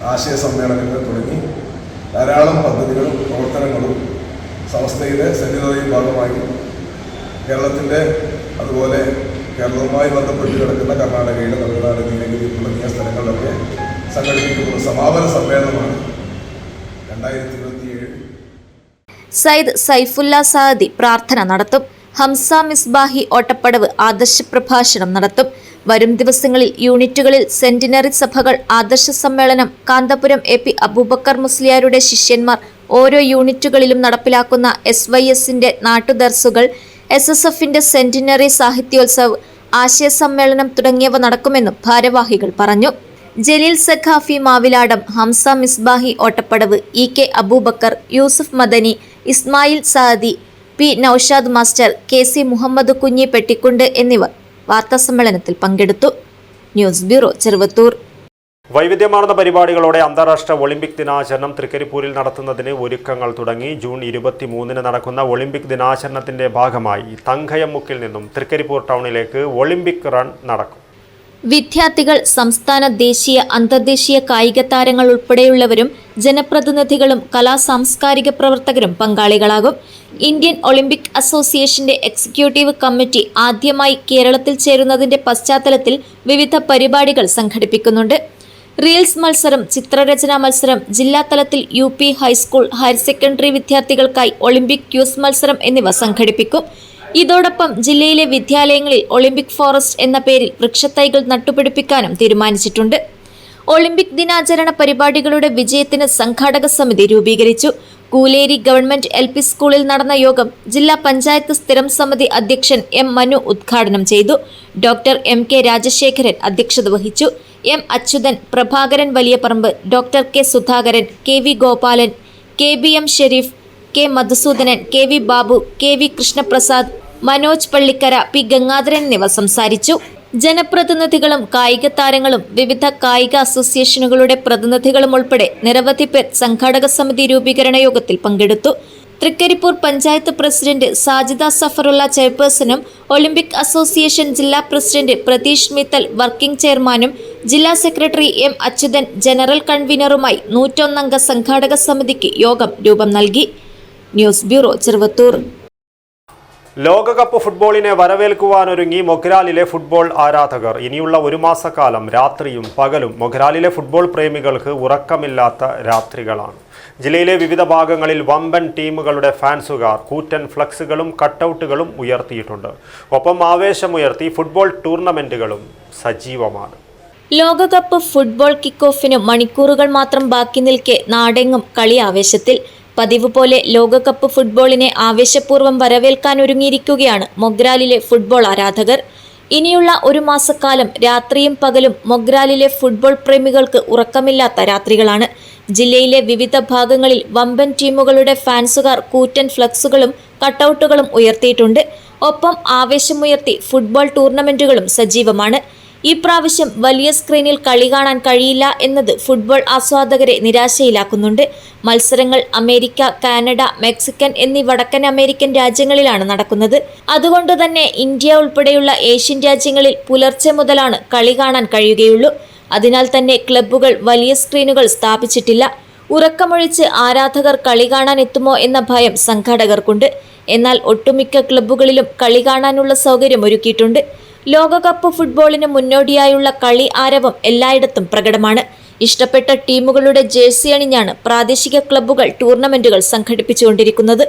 S5: ആശയ സമ്മേളനങ്ങൾ തുടങ്ങി ധാരാളം പദ്ധതികളും പ്രവർത്തനങ്ങളും സംസ്ഥയുടെ സന്നിധതയും ഭാഗമായി കേരളത്തിൻ്റെ അതുപോലെ കേരളവുമായി ബന്ധപ്പെട്ട് കിടക്കുന്ന കർണാടകയിലെ തമിഴ്നാട് നീലഗിരി തുടങ്ങിയ സ്ഥലങ്ങളിലൊക്കെ സംഘടിപ്പിക്കുന്ന സമാപന സമ്മേളനമാണ് 2027.
S3: സയ്യിദ് സൈഫുല്ല സാദി പ്രാർത്ഥന നടത്തും. ഹംസ മിസ്ബാഹി ഓട്ടപ്പടവ് ആദർശ പ്രഭാഷണം നടത്തും. വരും ദിവസങ്ങളിൽ യൂണിറ്റുകളിൽ സെന്റിനറി സഭകൾ ആദർശ സമ്മേളനം, കാന്തപുരം AP അബൂബക്കർ മുസ്ലിയാരുടെ ശിഷ്യന്മാർ ഓരോ യൂണിറ്റുകളിലും നടപ്പിലാക്കുന്ന SYSന്റെ നാട്ടുദർസുകൾ, SSFന്റെ സെന്റിനറി സാഹിത്യോത്സവ്, ആശയ സമ്മേളനം തുടങ്ങിയവ നടക്കുമെന്നും ഭാരവാഹികൾ പറഞ്ഞു. Jaleel Saqafi Maviladam, Hamza Misbahi Ottappadavu, EK Aboobacker, Yusuf Madani, Ismail Sadi, P Noushad master, KC Muhammad Kunhi Pettikkundu എന്നിവർ വാർത്താസമ്മേളനത്തിൽ പങ്കെടുത്തു. News bureau, Cheruvathur.
S1: വൈവിധ്യമാർന്ന പരിപാടികളോടെ അന്താരാഷ്ട്ര ഒളിമ്പിക് ദിനാചരണം തൃക്കരിപ്പൂരിൽ നടത്തുന്നതിന് ഒരുക്കങ്ങൾ തുടങ്ങി. ജൂൺ 23 നടക്കുന്ന ഒളിമ്പിക് ദിനാചരണത്തിന്റെ ഭാഗമായി തങ്കയമുക്കിൽ നിന്നും തൃക്കരിപ്പൂർ ടൗണിലേക്ക് ഒളിമ്പിക് റൺ നടക്കും.
S3: വിദ്യാർത്ഥികൾ, സംസ്ഥാന, ദേശീയ, അന്തർദേശീയ കായിക താരങ്ങൾ ഉൾപ്പെടെയുള്ളവരും ജനപ്രതിനിധികളും കലാ-സാംസ്കാരിക പ്രവർത്തകരും പങ്കാളികളാകും. ഇന്ത്യൻ ഒളിമ്പിക് അസോസിയേഷന്റെ എക്സിക്യൂട്ടീവ് കമ്മിറ്റി ആദ്യമായി കേരളത്തിൽ ചേരുന്നതിന്റെ പശ്ചാത്തലത്തിൽ വിവിധ പരിപാടികൾ സംഘടിപ്പിക്കുന്നുണ്ട്. റീൽസ് മത്സരം, ചിത്രരചനാ മത്സരം, ജില്ലാതലത്തിൽ UP, ഹൈസ്കൂൾ, ഹയർ സെക്കൻഡറി വിദ്യാർത്ഥികൾക്കായി ഒളിമ്പിക് ക്യൂസ് മത്സരം എന്നിവ സംഘടിപ്പിക്കും. ഇതോടൊപ്പം ജില്ലയിലെ വിദ്യാലയങ്ങളിൽ ഒളിമ്പിക് ഫോറസ്റ്റ് എന്ന പേരിൽ വൃക്ഷത്തൈകൾ നട്ടുപിടിപ്പിക്കാനും തീരുമാനിച്ചിട്ടുണ്ട്. ഒളിമ്പിക് ദിനാചരണ പരിപാടികളുടെ വിജയത്തിന് സംഘാടക സമിതി രൂപീകരിച്ചു. കൂലേരി ഗവൺമെന്റ് LP സ്കൂളിൽ നടന്ന യോഗം ജില്ലാ പഞ്ചായത്ത് സ്ഥിരം സമിതി അധ്യക്ഷൻ M മനു ഉദ്ഘാടനം ചെയ്തു. ഡോക്ടർ MK രാജശേഖരൻ അധ്യക്ഷത വഹിച്ചു. M Achuthan, Prabhakaran Valiyaparamba, doctor K Sudhakaran, KV Gopalan, KBM Shareef, K Madhusoodanan, KV Babu, KV Krishnaprasad, Manoj Pallikkara, P Gangadharan എന്നിവർ സംസാരിച്ചു. ജനപ്രതിനിധികളും കായിക താരങ്ങളും വിവിധ കായിക അസോസിയേഷനുകളുടെ പ്രതിനിധികളും ഉൾപ്പെടെ നിരവധി പേർ സംഘാടക സമിതി രൂപീകരണ യോഗത്തിൽ പങ്കെടുത്തു. തൃക്കരിപ്പൂർ പഞ്ചായത്ത് പ്രസിഡന്റ് സാജിദ സഫറുള്ള ചെയർപേഴ്സണും ഒളിമ്പിക് അസോസിയേഷൻ ജില്ലാ പ്രസിഡന്റ് പ്രതീഷ് മിത്തൽ വർക്കിംഗ് ചെയർമാനും ജില്ലാ സെക്രട്ടറി M അച്യുതൻ ജനറൽ കൺവീനറുമായി 101 അംഗ സംഘാടക സമിതിക്ക് യോഗം രൂപം നൽകി. News bureau, Cheruvathur.
S1: ലോകകപ്പ് ഫുട്ബോളിനെ വരവേൽക്കുവാനൊരുങ്ങി മൊഗ്രാലിലെ ഫുട്ബോൾ ആരാധകർ. ഇനിയുള്ള ഒരു മാസക്കാലം രാത്രിയും പകലും മൊഗ്രാലിലെ ഫുട്ബോൾ പ്രേമികൾക്ക് ഉറക്കമില്ലാത്ത രാത്രികളാണ്. ജില്ലയിലെ വിവിധ ഭാഗങ്ങളിൽ വമ്പൻ ടീമുകളുടെ ഫാൻസുകാർ കൂറ്റൻ ഫ്ലക്സുകളും കട്ടൗട്ടുകളും ഉയർത്തിയിട്ടുണ്ട്. ഒപ്പം ആവേശമുയർത്തി ഫുട്ബോൾ ടൂർണമെന്റുകളും സജീവമാണ്.
S3: ലോകകപ്പ് ഫുട്ബോൾ കിക്ക് ഓഫിന് മണിക്കൂറുകൾ മാത്രം ബാക്കി നിൽക്കെ നാടെങ്ങും കളി ആവേശത്തിൽ. പതിവ് പോലെ ലോകകപ്പ് ഫുട്ബോളിനെ ആവേശപൂർവ്വം വരവേൽക്കാനൊരുങ്ങിയിരിക്കുകയാണ് മൊഗ്രാലിലെ ഫുട്ബോൾ ആരാധകർ. ഇനിയുള്ള ഒരു മാസക്കാലം രാത്രിയും പകലും മൊഗ്രാലിലെ ഫുട്ബോൾ പ്രേമികൾക്ക് ഉറക്കമില്ലാത്ത രാത്രികളാണ്. ജില്ലയിലെ വിവിധ ഭാഗങ്ങളിൽ വമ്പൻ ടീമുകളുടെ ഫാൻസുകാർ കൂറ്റൻ ഫ്ലക്സുകളും കട്ടൗട്ടുകളും ഉയർത്തിയിട്ടുണ്ട്. ഒപ്പം ആവേശമുയർത്തി ഫുട്ബോൾ ടൂർണമെന്റുകളും സജീവമാണ്. ഈ പ്രാവശ്യം വലിയ സ്ക്രീനിൽ കളി കാണാൻ കഴിയില്ല എന്നത് ഫുട്ബോൾ ആസ്വാദകരെ നിരാശയിലാക്കുന്നുണ്ട്. മത്സരങ്ങൾ അമേരിക്ക, കാനഡ, മെക്സിക്കൻ എന്നീ വടക്കൻ അമേരിക്കൻ രാജ്യങ്ങളിലാണ് നടക്കുന്നത്. അതുകൊണ്ട് തന്നെ ഇന്ത്യ ഉൾപ്പെടെയുള്ള ഏഷ്യൻ രാജ്യങ്ങളിൽ പുലർച്ചെ മുതലാണ് കളി കാണാൻ കഴിയുകയുള്ളൂ. അതിനാൽ തന്നെ ക്ലബ്ബുകൾ വലിയ സ്ക്രീനുകൾ സ്ഥാപിച്ചിട്ടില്ല. ഉറക്കമൊഴിച്ച് ആരാധകർ കളി കാണാൻ എത്തുമോ എന്ന ഭയം സംഘാടകർക്കുണ്ട്. എന്നാൽ ഒട്ടുമിക്ക ക്ലബ്ബുകളിലും കളി കാണാനുള്ള സൗകര്യം ഒരുക്കിയിട്ടുണ്ട്. ലോകകപ്പ് ഫുട്ബോളിന് മുന്നോടിയായുള്ള കളി ആരവം എല്ലായിടത്തും പ്രകടമാണ്. ഇഷ്ടപ്പെട്ട ടീമുകളുടെ ജേഴ്സി അണിഞ്ഞാണ് പ്രാദേശിക ക്ലബ്ബുകൾ ടൂർണമെന്റുകൾ സംഘടിപ്പിച്ചുകൊണ്ടിരിക്കുന്നത്.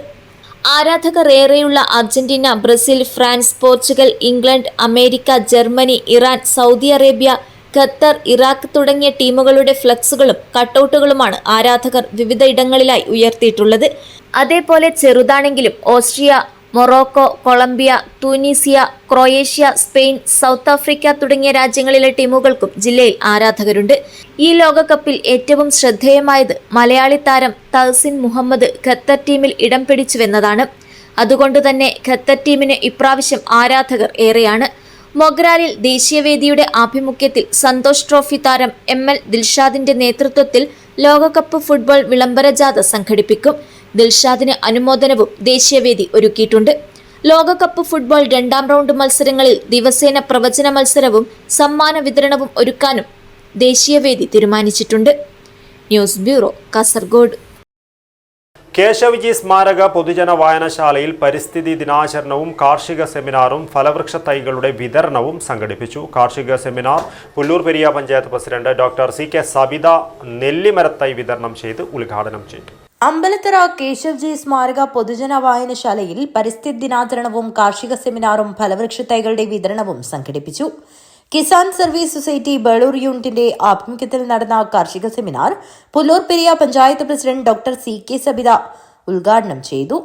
S3: ആരാധകർ ഏറെയുള്ള Argentina, Brazil, France, Portugal, England, America, Germany, Iran, Saudi Arabia, Qatar, Iraq തുടങ്ങിയ ടീമുകളുടെ ഫ്ലക്സുകളും കട്ടൗട്ടുകളുമാണ് ആരാധകർ വിവിധ ഇടങ്ങളിലായി ഉയർത്തിയിട്ടുള്ളത്. അതേപോലെ ചെറുതാണെങ്കിലും Austria, Morocco, Colombia, Tunisia, Croatia, Spain, South Africa തുടങ്ങിയ രാജ്യങ്ങളിലെ ടീമുകൾക്കും ജില്ലയിൽ ആരാധകരുണ്ട്. ഈ ലോകകപ്പിൽ ഏറ്റവും ശ്രദ്ധേയമായത് മലയാളി താരം തഹസിൻ മുഹമ്മദ് ഖത്തർ ടീമിൽ ഇടം പിടിച്ചുവെന്നതാണ്. അതുകൊണ്ട് തന്നെ ഖത്തർ ടീമിന് ഇപ്രാവശ്യം ആരാധകർ ഏറെയാണ്. മൊഗ്രാലിൽ ദേശീയവേദിയുടെ ആഭിമുഖ്യത്തിൽ സന്തോഷ് ട്രോഫി താരം ML ദിൽഷാദിന്റെ നേതൃത്വത്തിൽ ലോകകപ്പ് ഫുട്ബോൾ വിളംബര ജാഥ സംഘടിപ്പിക്കും. ദിൽഷാദിന് അനുമോദനവും ദേശീയവേദി ഒരുക്കിയിട്ടുണ്ട്. ലോകകപ്പ് ഫുട്ബോൾ 2ാം റൗണ്ട് മത്സരങ്ങളിൽ ദിവസേന പ്രവചന മത്സരവും സമ്മാന വിതരണവും ഒരുക്കാനും ദേശീയവേദി തീരുമാനിച്ചിട്ടുണ്ട്. News bureau, Kasaragod.
S1: കേശവജി സ്മാരക പൊതുജന വായനശാലയിൽ പരിസ്ഥിതി ദിനാചരണവും കാർഷിക സെമിനാറും ഫലവൃക്ഷ തൈകളുടെ വിതരണവും സംഘടിപ്പിച്ചു. കാർഷിക seminar Pullur Periya panchayat president doctor CK Sabitha നെല്ലിമരത്തൈ വിതരണം ചെയ്ത് ഉദ്ഘാടനം ചെയ്തു.
S6: അമ്പലത്തറ കേശവജി സ്മാരക പൊതുജന വായനശാലയിൽ പരിസ്ഥിതി ദിനാചരണവും കാർഷിക സെമിനാറും ഫലവൃക്ഷ തൈകളുടെ വിതരണവും സംഘടിപ്പിച്ചു. കിസാൻ സർവീസ് സൊസൈറ്റി ബേളൂർ യൂണിറ്റിന്റെ ആഭിമുഖ്യത്തിൽ നടന്ന കാർഷിക seminar Pullur Periya panchayat president doctor CK Sabitha ഉദ്ഘാടനം ചെയ്തു.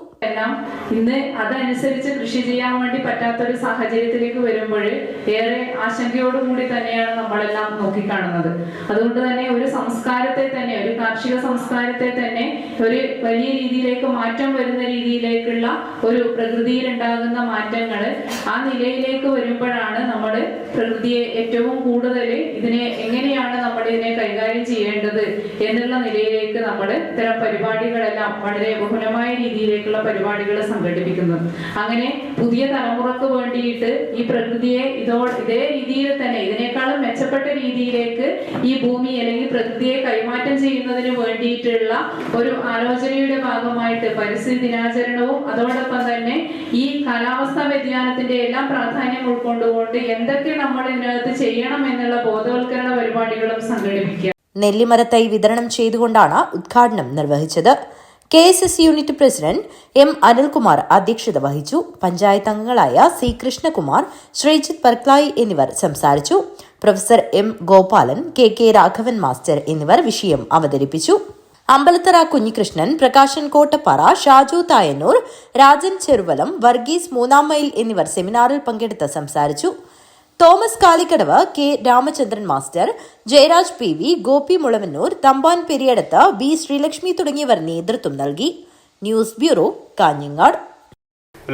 S7: ഇന്ന് അതനുസരിച്ച് കൃഷി ചെയ്യാൻ വേണ്ടി പറ്റാത്തൊരു സാഹചര്യത്തിലേക്ക് വരുമ്പോൾ ഏറെ ആശങ്കയോടുകൂടി തന്നെയാണ് നമ്മളെല്ലാം നോക്കിക്കാണുന്നത്. അതുകൊണ്ട് തന്നെ ഒരു സംസ്കാരത്തെ തന്നെ, ഒരു കാർഷിക സംസ്കാരത്തെ തന്നെ ഒരു വലിയ രീതിയിലേക്ക് മാറ്റം വരുന്ന രീതിയിലേക്കുള്ള ഒരു പ്രകൃതിയിൽ ഉണ്ടാകുന്ന മാറ്റങ്ങൾ ആ നിലയിലേക്ക് വരുമ്പോഴാണ് നമ്മൾ പ്രകൃതിയെ ഏറ്റവും കൂടുതൽ ഇതിനെ എങ്ങനെയാണ് നമ്മൾ ഇതിനെ കൈകാര്യം ചെയ്യേണ്ടത് എന്നുള്ള നിലയിലേക്ക് നമ്മൾ ഇത്തരം പരിപാടികളെല്ലാം വളരെ ബഹുലമായ രീതിയിലേക്കുള്ള പരിപാടികൾ സംഘടിപ്പിക്കുന്നത്. അങ്ങനെ പുതിയ തലമുറക്ക് വേണ്ടിയിട്ട് ഈ പ്രകൃതിയെ ഇതേ രീതിയിൽ തന്നെ ഇതിനേക്കാളും മെച്ചപ്പെട്ട രീതിയിലേക്ക് ഈ ഭൂമി അല്ലെങ്കിൽ പ്രകൃതിയെ കൈമാറ്റം ചെയ്യുന്നതിന് വേണ്ടിയിട്ടുള്ള ഒരു ആലോചനയുടെ ഭാഗമായിട്ട് പരിസ്ഥിതി ദിനാചരണവും അതോടൊപ്പം തന്നെ ഈ കാലാവസ്ഥാ വ്യതിയാനത്തിന്റെ എല്ലാം പ്രാധാന്യം ഉൾക്കൊണ്ടുകൊണ്ട് എന്തൊക്കെ നമ്മൾ ഇതിനകത്ത് ചെയ്യണം എന്നുള്ള ബോധവൽക്കരണ പരിപാടികളും സംഘടിപ്പിക്കുക.
S6: നെല്ലിമരത്തൈ വിതരണം ചെയ്തുകൊണ്ടാണ് ഉദ്ഘാടനം നിർവഹിച്ചത്. KSS unit president M. Anilkumar അധ്യക്ഷത വഹിച്ചു. പഞ്ചായത്ത് അംഗങ്ങളായ C. കൃഷ്ണകുമാർ, ശ്രീജിത്ത് പർക്ലായി എന്നിവർ സംസാരിച്ചു. Professor M. Gopalan, KK Raghavan master എന്നിവർ വിഷയം അവതരിപ്പിച്ചു. അമ്പലത്തറ കുഞ്ഞികൃഷ്ണൻ, പ്രകാശൻ കോട്ടപ്പാറ, ഷാജു തായന്നൂർ, രാജൻ ചെറുവലം, വർഗീസ് 3 മൈൽ എന്നിവർ സെമിനാറിൽ പങ്കെടുത്ത് സംസാരിച്ചു. Thomas Kalikkadavu, K. Ramachandran master, Jayaraj PV, Gopi Mulavannur, Thampan Periyadath, B. Sreelakshmi തുടങ്ങിയവർ നേതൃത്വം നൽകി. News bureau, Kanhangad.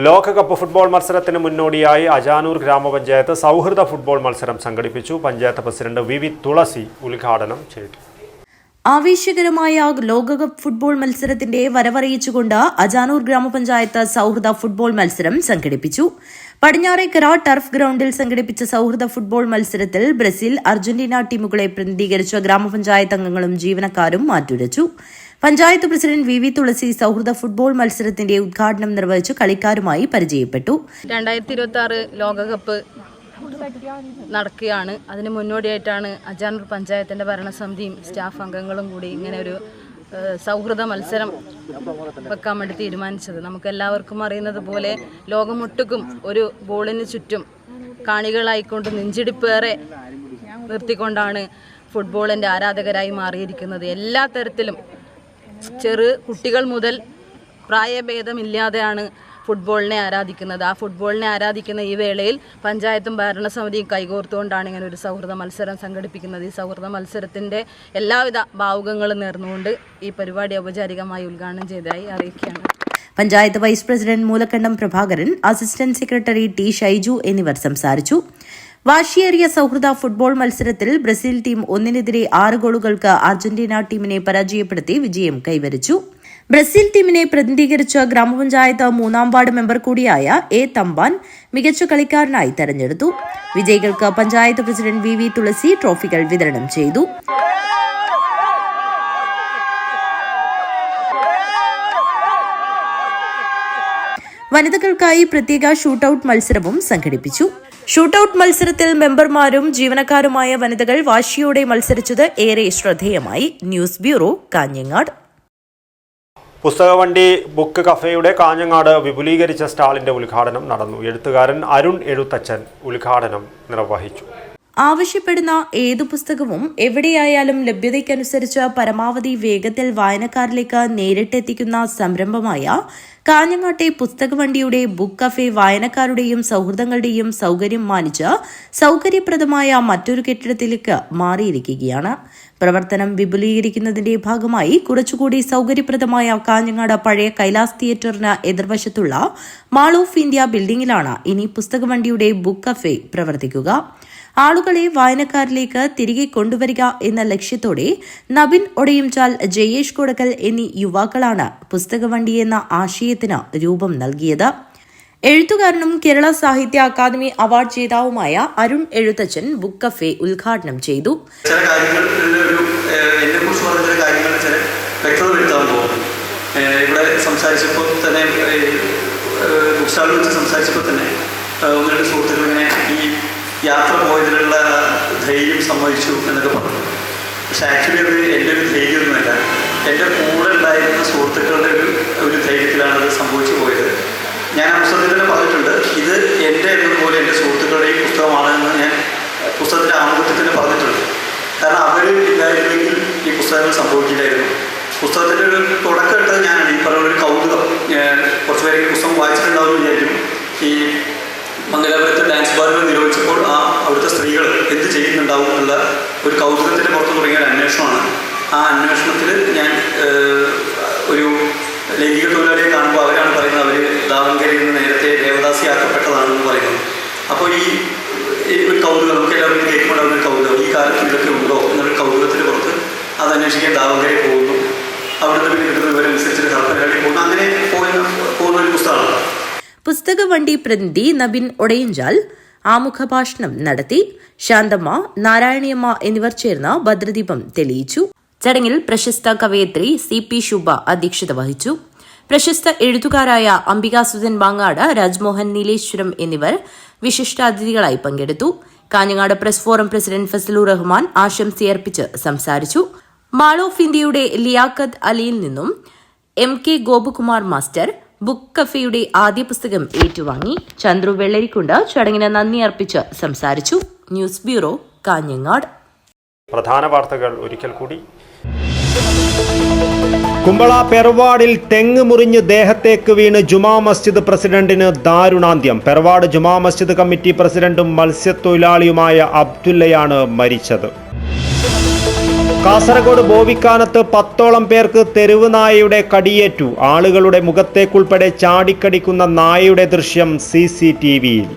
S1: ലോകകപ്പ് ഫുട്ബോൾ മത്സരത്തിന് മുന്നോടിയായി അജാനൂർ ഗ്രാമപഞ്ചായത്ത് സൗഹൃദ ഫുട്ബോൾ മത്സരം സംഘടിപ്പിച്ചു. പഞ്ചായത്ത് പ്രസിഡന്റ് VV തുളസി ഉദ്ഘാടനം ചെയ്തു.
S6: ആവേശകരമായ ലോകകപ്പ് ഫുട്ബോൾ മത്സരത്തിന്റെ വരവറിയിച്ചുകൊണ്ട് അജാനൂർ ഗ്രാമപഞ്ചായത്ത് സൗഹൃദ ഫുട്ബോൾ മത്സരം സംഘടിപ്പിച്ചു. പടിഞ്ഞാറേക്കര ടർഫ് ഗ്രൌണ്ടിൽ സംഘടിപ്പിച്ച സൗഹൃദ ഫുട്ബോൾ മത്സരത്തിൽ ബ്രസീൽ, അർജന്റീന ടീമുകളെ പ്രതിനിധീകരിച്ച ഗ്രാമപഞ്ചായത്ത് അംഗങ്ങളും ജീവനക്കാരും മാറ്റുരച്ചു. പഞ്ചായത്ത് പ്രസിഡന്റ് VV തുളസി സൗഹൃദ ഫുട്ബോൾ മത്സരത്തിന്റെ ഉദ്ഘാടനം നിർവഹിച്ച് കളിക്കാരുമായി പരിചയപ്പെട്ടു.
S8: 2026 ലോകകപ്പ് നടക്കുകയാണ്. അതിന് മുന്നോടിയായിട്ടാണ് അജാനൂർ പഞ്ചായത്തിൻ്റെ ഭരണസമിതിയും സ്റ്റാഫ് അംഗങ്ങളും കൂടി ഇങ്ങനെ ഒരു സൗഹൃദ മത്സരം വെക്കാൻ വേണ്ടി തീരുമാനിച്ചത്. നമുക്കെല്ലാവർക്കും അറിയുന്നത് പോലെ ലോകമൊട്ടുക്കും ഒരു ബോളിന് ചുറ്റും കാണികളായിക്കൊണ്ട് നെഞ്ചിടിപ്പേറെ നിർത്തിക്കൊണ്ടാണ് ഫുട്ബോളിൻ്റെ ആരാധകരായി മാറിയിരിക്കുന്നത്. എല്ലാ തരത്തിലും ചെറു കുട്ടികൾ മുതൽ പ്രായഭേദമില്ലാതെയാണ് ഫുട്ബോളിനെ ആരാധിക്കുന്നത്. ആ ഫുട്ബോളിനെ ആരാധിക്കുന്ന ഈ വേളയിൽ പഞ്ചായത്തും ഭരണസമിതിയും കൈകോർത്തുകൊണ്ടാണ് ഇങ്ങനെ ഒരു സൗഹൃദ മത്സരം സംഘടിപ്പിക്കുന്നത്. ഈ സൗഹൃദ മത്സരത്തിൻ്റെ എല്ലാവിധ ഭാവുകങ്ങളും നേർന്നുകൊണ്ട് ഈ പരിപാടി ഔപചാരികമായി ഉദ്ഘാടനം ചെയ്തതായി അറിയിക്കുകയാണ്.
S6: Panchayat vice president Moolakkandam Prabhakaran, assistant secretary T. Shyju എന്നിവർ സംസാരിച്ചു. വാശിയേറിയ സൗഹൃദ ഫുട്ബോൾ മത്സരത്തിൽ ബ്രസീൽ ടീം 1-നെതിരെ 6 ഗോളുകൾക്ക് അർജന്റീന ടീമിനെ പരാജയപ്പെടുത്തി വിജയം കൈവരിച്ചു. ബ്രസീൽ ടീമിനെ പ്രതിനിധീകരിച്ച ഗ്രാമപഞ്ചായത്ത് 3-ാം വാർഡ് മെമ്പർ കൂടിയായ A. തമ്പാൻ മികച്ച കളിക്കാരനായി തെരഞ്ഞെടുത്തു. വിജയികൾക്ക് പഞ്ചായത്ത് പ്രസിഡന്റ് VV തുളസി ട്രോഫികൾ വിതരണം ചെയ്തു. വനിതകൾക്കായി പ്രത്യേക ഷൂട്ടൌട്ട് മത്സരവും സംഘടിപ്പിച്ചു. ഷൂട്ടൌട്ട് മത്സരത്തിൽ മെമ്പർമാരും ജീവനക്കാരുമായ വനിതകൾ വാശിയോടെ മത്സരിച്ചത് ഏറെ ശ്രദ്ധേയമായി. News bureau, Kanhangad.
S1: Pusthakavandi book കഫേയുടെ കാഞ്ഞങ്ങാട് വിപുലീകരിച്ച സ്റ്റാളിന്റെ ഉദ്ഘാടനം നടന്നു. എഴുത്തുകാരൻ അരുൺ എഴുത്തച്ഛൻ ഉദ്ഘാടനം നിർവഹിച്ചു.
S6: ആവശ്യപ്പെടുന്ന ഏതു പുസ്തകവും എവിടെയായാലും ലഭ്യതയ്ക്കനുസരിച്ച് പരമാവധി വേഗത്തിൽ വായനക്കാരിലേക്ക് നേരിട്ടെത്തിക്കുന്ന സംരംഭമായ കാഞ്ഞങ്ങാട്ടെ പുസ്തകവണ്ടിയുടെ ബുക്ക് കഫേ വായനക്കാരുടെയും സൗഹൃദങ്ങളുടെയും സൗകര്യം മാനിച്ച് സൗകര്യപ്രദമായ മറ്റൊരു കെട്ടിടത്തിലേക്ക് മാറിയിരിക്കുകയാണ്. പ്രവർത്തനം വിപുലീകരിക്കുന്നതിന്റെ ഭാഗമായി കുറച്ചുകൂടി സൗകര്യപ്രദമായ കാഞ്ഞങ്ങാട് പഴയ കൈലാസ് തിയേറ്ററിന് എതിർവശത്തുള്ള മാൾ ഓഫ് ഇന്ത്യ ബിൽഡിംഗിലാണ് ഇനി പുസ്തകവണ്ടിയുടെ ബുക്ക് കഫേ പ്രവർത്തിക്കുക. ആളുകളെ വായനക്കാരിലേക്ക് തിരികെ കൊണ്ടുവരിക എന്ന ലക്ഷ്യത്തോടെ നബിൻ ഒടയുംചാൽ, ജയേഷ് കൊടക്കൽ എന്നീ യുവാക്കളാണ് പുസ്തകവണ്ടി എന്ന ആശയത്തിന് രൂപം നൽകിയത്. എഴുത്തുകാരനും കേരള സാഹിത്യ അക്കാദമി അവാർഡ് ജേതാവുമായ അരുൺ എഴുത്തച്ഛൻ ബുക്ക് കഫേ ഉദ്ഘാടനം ചെയ്തു.
S9: ചില കാര്യങ്ങൾ പക്ഷെ ആക്ച്വലി അത് എൻ്റെ ഒരു ധൈര്യമൊന്നുമല്ല. എൻ്റെ കൂടെ ഉണ്ടായിരുന്ന സുഹൃത്തുക്കളുടെ ഒരു ധൈര്യത്തിലാണ് അത് സംഭവിച്ചു പോയത്. ഞാൻ ആ പുസ്തകത്തിൽ തന്നെ പറഞ്ഞിട്ടുണ്ട്, ഇത് എൻ്റെ എന്നതുപോലെ എൻ്റെ സുഹൃത്തുക്കളുടെയും പുസ്തകമാണെന്ന് ഞാൻ പുസ്തകത്തിൻ്റെ ആമുഖത്തിൽ തന്നെ പറഞ്ഞിട്ടുണ്ട്. കാരണം അവർ ഇല്ലായിരുന്നെങ്കിൽ ഈ പുസ്തകങ്ങൾ സംഭവിക്കില്ലായിരുന്നു. പുസ്തകത്തിൻ്റെ ഒരു തുടക്കമിട്ടത് ഞാനാണ്. ഈ പറയുന്ന ഒരു കൗതുകം, കുറച്ച് പേര് പുസ്തകം വായിച്ചിട്ടുണ്ടാവുമെന്ന് വിചാരിക്കും. ഈ മംഗലാപുരത്തെ ഡാൻസ് ബാറുകൾ നിരോധിച്ചപ്പോൾ അവിടുത്തെ സ്ത്രീകൾ എന്ത് ചെയ്യുന്നുണ്ടാവും എന്നുള്ള ഒരു കൗതുകത്തിൻ്റെ പുറത്ത് തുടങ്ങിയ ഒരു അന്വേഷണമാണ്. ആ അന്വേഷണത്തിൽ ഞാൻ ഒരു ലൈംഗിക തൊഴിലാളിയെ കാണുമ്പോൾ അവരാണ് പറയുന്നത് അവർ ദാവങ്കരയിൽ നിന്ന് നേരത്തെ ദേവദാസിയാക്കപ്പെട്ടതാണെന്ന് പറയുന്നത്. അപ്പോൾ ഈ ഒരു കൗതുകം നമുക്ക് എല്ലാവർക്കും കേൾക്കുമ്പോഴാവുന്ന ഒരു കൗതുകം, ഈ കാലത്ത് ഇതൊക്കെ ഉണ്ടോ എന്നൊരു കൗതുകത്തിൻ്റെ പുറത്ത് അത് അന്വേഷിക്കാൻ ദാവങ്കരയിൽ പോകുന്നു. അവിടുത്തെ പിന്നെ കിട്ടുന്ന വിവരമനുസരിച്ച് ഹർപ്പനഹള്ളി പോകുന്നു. അങ്ങനെ പോകുന്ന ഒരു പുസ്തകമാണ്.
S6: പുസ്തക വണ്ടി പ്രതിനിധി നബിൻ ഒടയഞ്ചാൽ ആമുഖഭാഷണം നടത്തി. ശാന്തമ്മ, നാരായണിയമ്മ എന്നിവർ ചേർന്ന് ഭദ്രദീപം തെളിയിച്ചു. ചടങ്ങിൽ പ്രശസ്ത കവയത്രി CP ശുഭ അധ്യക്ഷത വഹിച്ചു. പ്രശസ്ത എഴുത്തുകാരായ അംബികാസുധൻ വാങ്ങാട്, രാജ്മോഹൻ നീലേശ്വരം എന്നിവർ വിശിഷ്ടാതിഥികളായി പങ്കെടുത്തു. Kanhangad press forum president Fasalur Rahman ആശംസയർപ്പിച്ച് സംസാരിച്ചു. മാൾ ഓഫ് ഇന്ത്യയുടെ ലിയാഖത്ത് അലിയിൽ നിന്നും MK ഗോപകുമാർ മാസ്റ്റർ ബുക്ക് കഫേയുടെ ആദ്യ പുസ്തകം ഏറ്റുവാങ്ങി. ചന്ദ്രു വെള്ളരിക്കുണ്ട് ചടങ്ങിന് നന്ദി അർപ്പിച്ച് സംസാരിച്ചു. News bureau, Kanhangad.
S1: പ്രധാന വാർത്തകൾ ഒരിക്കൽ കൂടി.
S2: കുമ്പള പെർവാഡിൽ തെങ്ങ് മുറിഞ്ഞ് ദേഹത്തേക്ക് വീണ് ജുമാ മസ്ജിദ് പ്രസിഡന്റിന് ദാരുണാന്ത്യം. പെർവാഡ് ജുമാ മസ്ജിദ് കമ്മിറ്റി പ്രസിഡന്റും മത്സ്യത്തൊഴിലാളിയുമായ അബ്ദുല്ലയാണ് മരിച്ചത്. കാസർഗോഡ് ബോവിക്കാനത്ത് 10ഓളം പേർക്ക് തെരുവ് നായയുടെ കടിയേറ്റു. ആളുകളുടെ മുഖത്തേക്കുൾപ്പെടെ ചാടിക്കടിക്കുന്ന നായയുടെ ദൃശ്യം CCTVയിൽ.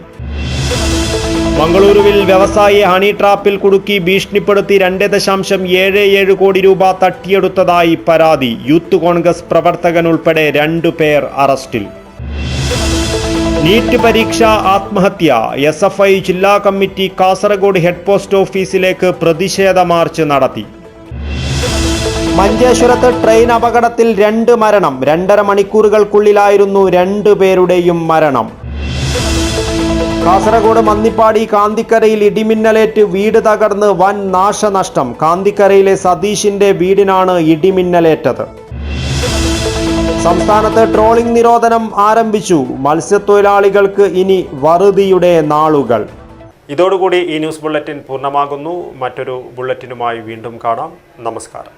S2: മംഗളൂരുവിൽ വ്യവസായിയെ ഹണി ട്രാപ്പിൽ കുടുക്കി ഭീഷണിപ്പെടുത്തി 2.77 കോടി രൂപ തട്ടിയെടുത്തതായി പരാതി. യൂത്ത് കോൺഗ്രസ് പ്രവർത്തകൻ ഉൾപ്പെടെ 2 പേർ അറസ്റ്റിൽ. നീറ്റ് പരീക്ഷ ആത്മഹത്യ. SFI ജില്ലാ കമ്മിറ്റി കാസർഗോഡ് ഹെഡ് പോസ്റ്റ് ഓഫീസിലേക്ക് പ്രതിഷേധ മാർച്ച് നടത്തി. മഞ്ചേശ്വരത്ത് ട്രെയിൻ അപകടത്തിൽ 2 മരണം. 2.5 മണിക്കൂറുകൾക്കുള്ളിലായിരുന്നു 2 പേരുടെയും മരണം. കാസർഗോഡ് മന്നിപ്പാടി കാന്തിക്കരയിൽ ഇടിമിന്നലേറ്റ് വീട് തകർന്ന് വൻ നാശനഷ്ടം. കാന്തിക്കരയിലെ സതീഷിന്റെ വീടിനാണ് ഇടിമിന്നലേറ്റത്. സംസ്ഥാനത്ത് ട്രോളിംഗ് നിരോധനം ആരംഭിച്ചു. മത്സ്യത്തൊഴിലാളികൾക്ക് ഇനി വറുതിയുടെ നാളുകൾ.
S1: ഇതോടുകൂടി ഈ ന്യൂസ് ബുള്ളറ്റിൻ പൂർണ്ണമാകുന്നു. മറ്റൊരു ബുള്ളറ്റിനുമായി വീണ്ടും കാണാം. നമസ്കാരം.